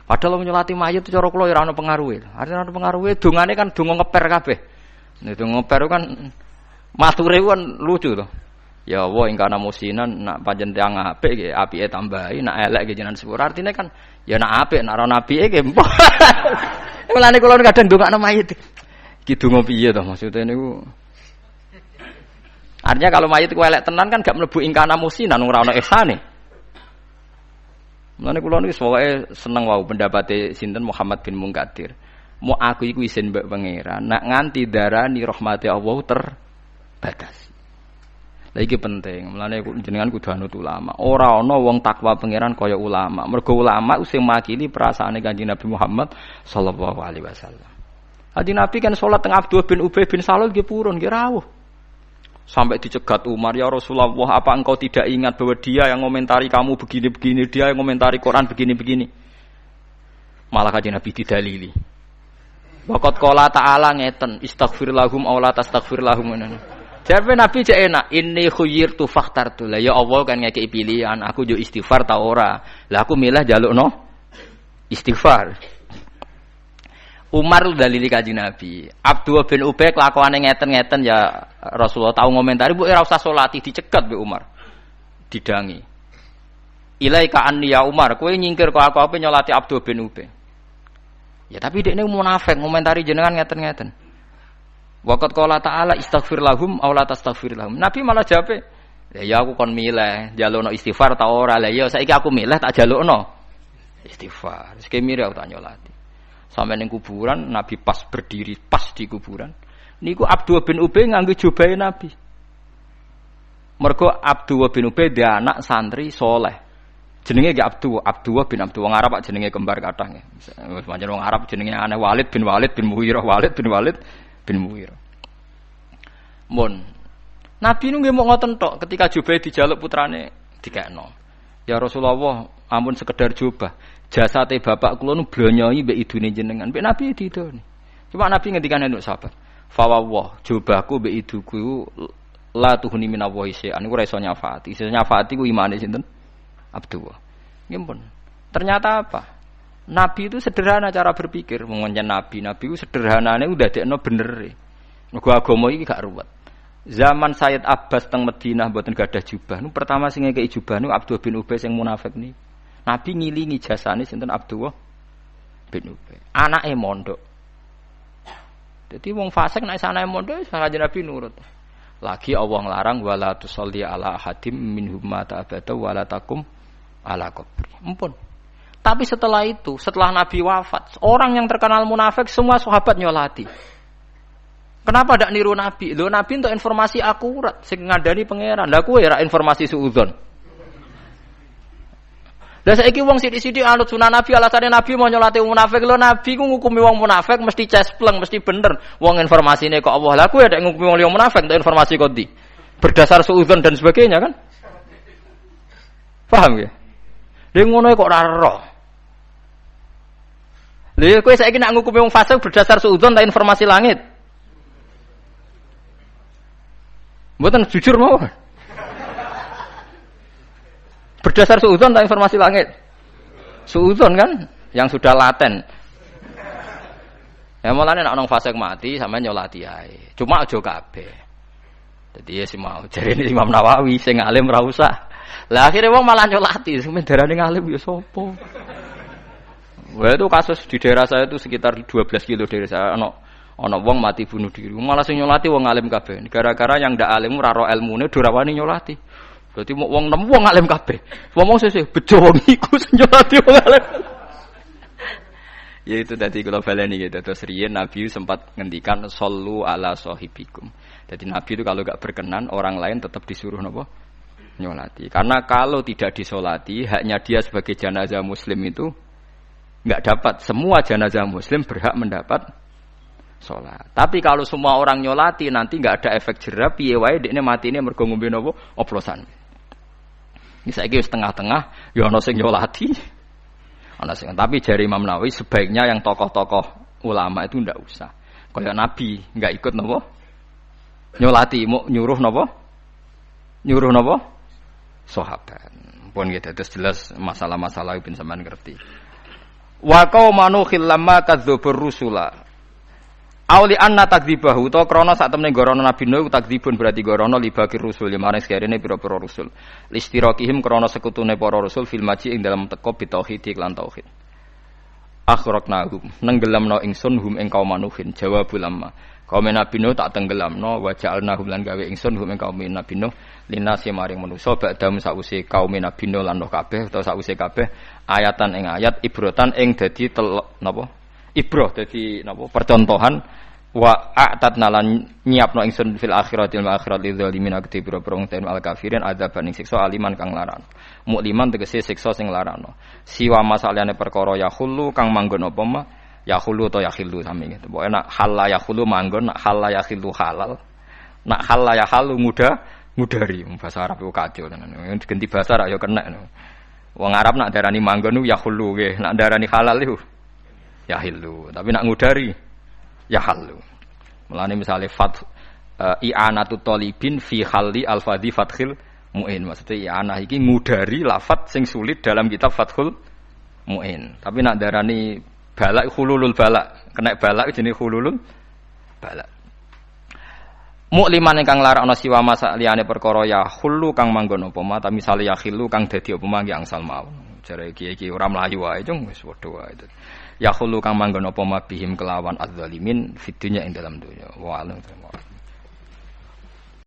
Padahal nyolati mayit cara kula ora ana pengaruhe. Artinya ana pengaruhe dongane kan donga ngeper kabeh. Nek donga ngeper kan mature kan lucu to. Ya Allah ing kana musinan nak pancen tiyang apik nggih apike tambahi, nak elek nggih jenengan sepur. Artine kan ya nak apik nak ora apike nggih empuk. Mulane kula kadang ndongakno mayit. Iki donga piye to maksudnya niku? Artinya kalau mayit ku elek tenan kan gak mlebu ing kana musinan ora ono ihsane. Mulane kula niku pokoke seneng wau pendapate sinten Muhammad bin Munkadir. Mau aku iku isin mbek pangeran, nak nganti darani rahmati Allah terbatas. Lah iki penting, mulane jenengan kudu anut ulama. Ora ana wong takwa pangeran kaya ulama. Mergo ulama sing makili perasaane Kanjeng Nabi Muhammad sallallahu alaihi wasallam. Kanjeng Nabi kan salat teng Abdullah bin Ubay bin Salul nggih purun, nggih rawuh. Sampai dicegat Umar, ya Rasulullah, apa engkau tidak ingat bahwa dia yang komentari kamu begini-begini, dia yang komentari Quran begini-begini. Malah Kanjeng Nabi didalili. Waqat qala ta'ala ngeten, istaghfir lahum aw la tastaghfir lahum. Jare Nabi jek enak, inni khuyyirtu fakhtartu. Lah ya Allah kan ngekeki pilihan, aku yo istighfar ta ora. Lah aku milih jalukno istighfar. Umar dalili Kanjeng Nabi. Abdullah bin Ubay kelakuane ngeten-ngeten ya Rasulullah tahu ngomentari mbok ora usah salati dicegat mbek Umar. Didangi. Ilaika anni ya Umar, kowe nyingkir kok aku ape nyolati Abdullah bin Ubay. Ya tapi dekne munafik ngomentari jenengan ngeten-ngeten. Waqat qala ta'ala istaghfir lahum aw la tastaghfir lahum. Nabi malah jawab, ya aku kon milih jalukno istighfar ta ora. Lah ya saiki aku milih tak jalukno istighfar. Sik mirip aku tak nyolati. Sampai ning kuburan Nabi pas berdiri pas di kuburan. Niku Abdullah bin Ubay nganggo jubahe Nabi. Mergo Abdullah bin Ubay dia anak santri soleh. Jenenge ge Abdullah bin Abdullah wong Arab jenenge kembar kathah nggih. Wis pancen wong Arab jenenge aneh Walid bin Mughirah, Walid bin Mughirah. Mun Nabi nu nggih mok ngoten tok ketika jubah dijaluk putrane dikekno. Ya Rasulullah, ampun sekedar jubah. Jasate bapak kula nu blonyoi mbek idune jenengan. Mbek Nabi didoni. Cuma Nabi ngendikan untuk sahabat, "Fa wawah, jubahku mbek iduku la tuhuni minallahi syai'an." Iku ora iso nyafaati. Iso nyafaati ku imane sinten? Abdullah. Nggih pun. Ternyata apa? Nabi itu sederhana cara berpikir, mengonjen Nabi itu sederhanane udah dekno bener. Mergo agama iki gak ruwet. Zaman Sayyid Abbas teng Madinah mboten gadah jubah. Nu pertama sing ngekeki jubah nu Abdullah bin Ubay sing munafik ni. Nabi ngilingi jasane sinten Abdullah bin Ubay. Anake mondok. Dadi wong fasik nek anake mondok Kanjeng Nabi nurut. Lagi Allah nglarang wala tusalli ala hadim minhum mata abada wala takum ala qabri. Ampun. Tapi setelah itu, setelah Nabi wafat, orang yang terkenal munafik semua sahabat nyolati. Kenapa tidak niru Nabi? Lho Nabi untuk informasi akurat, sing ngandani pangeran. Lah kowe ora informasi suudzon. Lah saiki wong sithik-sithik anut sunah Nabi, alasane Nabi mau nyolati wong munafik. Lho Nabi ku ngukumi wong munafik mesti cespleng, mesti bener. Wong informasine kok Allah. Lah kowe ndak ngukumi wong liya munafik untuk informasi kok ndi? Berdasar suudzon dan sebagainya kan? Paham ya? Lha ngono kok ora ero. Lha kowe saiki nek ngukumi wong fasik berdasar suudzon ta informasi langit? Mboten jujur mawon. Berdasar suudzon ta informasi langit? Suudzon kan yang sudah laten. Ya mulane nek ana fasik mati sampeyan nyolati ae. Cuma aja kabeh. Dadi ya si mau jarene Imam Nawawi sing alim ra usah. Lah akhire wong malah nyolati, sing darane ngalim ya sapa? Wah itu kasus di daerah saya itu sekitar 12 kilo dari saya ana wong mati bunuh diri. Malah sing nyolati wong alim kabeh. Gara-gara yang ndak alim ora ro ilmune durawani nyolati. Berarti wong nemu wong alim kabeh. Wong sesih bejo wong iku sing nyolati wong alim. Ya itu tadi kula baleni gitu. Terus riyen Nabi sempat ngendikan sallu ala sahibikum. Jadi Nabi itu kalau enggak berkenan orang lain tetap disuruh napa? Nyolati. Karena kalau tidak disolati, haknya dia sebagai jenazah muslim itu enggak dapat. Semua jenazah muslim berhak mendapat sholat. Tapi kalau semua orang nyolati nanti enggak ada efek jerah, piye wae dekne matine mergo ngombe napa oplosan. Iki saiki wis tengah-tengah ya ana sing nyolati. Ana sing tapi jari Imam Nawawi sebaiknya yang tokoh-tokoh ulama itu ndak usah. Kaya Nabi enggak ikut napa? Nyolati, mau nyuruh napa? Nyuruh napa? Sahabat. Pun gitu terus jelas masalah-masalah ben sampean ngerti. Wa qaumanu khillamma kadzdzabur rusula. Auli anna takdzibahu to krana sak temene gorono Nabi Nuh takdzibun berarti gorono libakir rusul maring sekarene pira-pira rasul. Listirakihim krana sekutune para rasul fil maji ing dalam teko bitauhid lan tauhid. Akhraqnahum nenggelamno ingsun hum ing kaum manuhin jawabul amma. Kaum Nabi Nuh tak tenggelamno wa ja'alnahum lan gawe ingsun hum ing kaum Nabi Nuh linasi maring manusa ba'dam sause kaum Nabi Nuh lan kabeh utawa sause kabeh ayatan ing ayat ibrotan ing dadi napa ibroh dadi napa percontohan wa a'tadna lan nyiapno ingsun fil akhiratil akhirat lil zalimin akti biro-biro ten al kafirin adzaban ing siksa aliman kang larano mukliman tegese siksa sing larano siwa masalahane perkara ya khulu kang manggon apa ma ya khulu to ya khilu sami gitu pokoke nak halal ya khulu manggon nak halal ya khilu halal nak halal ya halu ngudari bahasa Arab ku kacau tenan ganti bahasa ra ya kena wong Arab nak darani manggon ya khulu nggih nak darani halal iku ya hilu, tapi nak ngudari ya halu. Mulane misale i'anatu talibin fi halli al-fadhi fathil mu'in. Maksudnya i'anah iki ngudari lafat sing sulit dalam kitab Fathul Mu'in. Tapi nak darani balak khululul balak, kena balak jenenge khululul balak. Mukliman ingkang larakna siwa masak liyane perkara ya khulu kang manggon apa ma, tapi misale ya khilu kang dadi apa mangke angsal mawon. Jare iki ora mlayu wae cung wis padha wae. Ya khulu kang manggon apa mabihim kelawan adzalimin fid dunya ing dalam dunya wa alam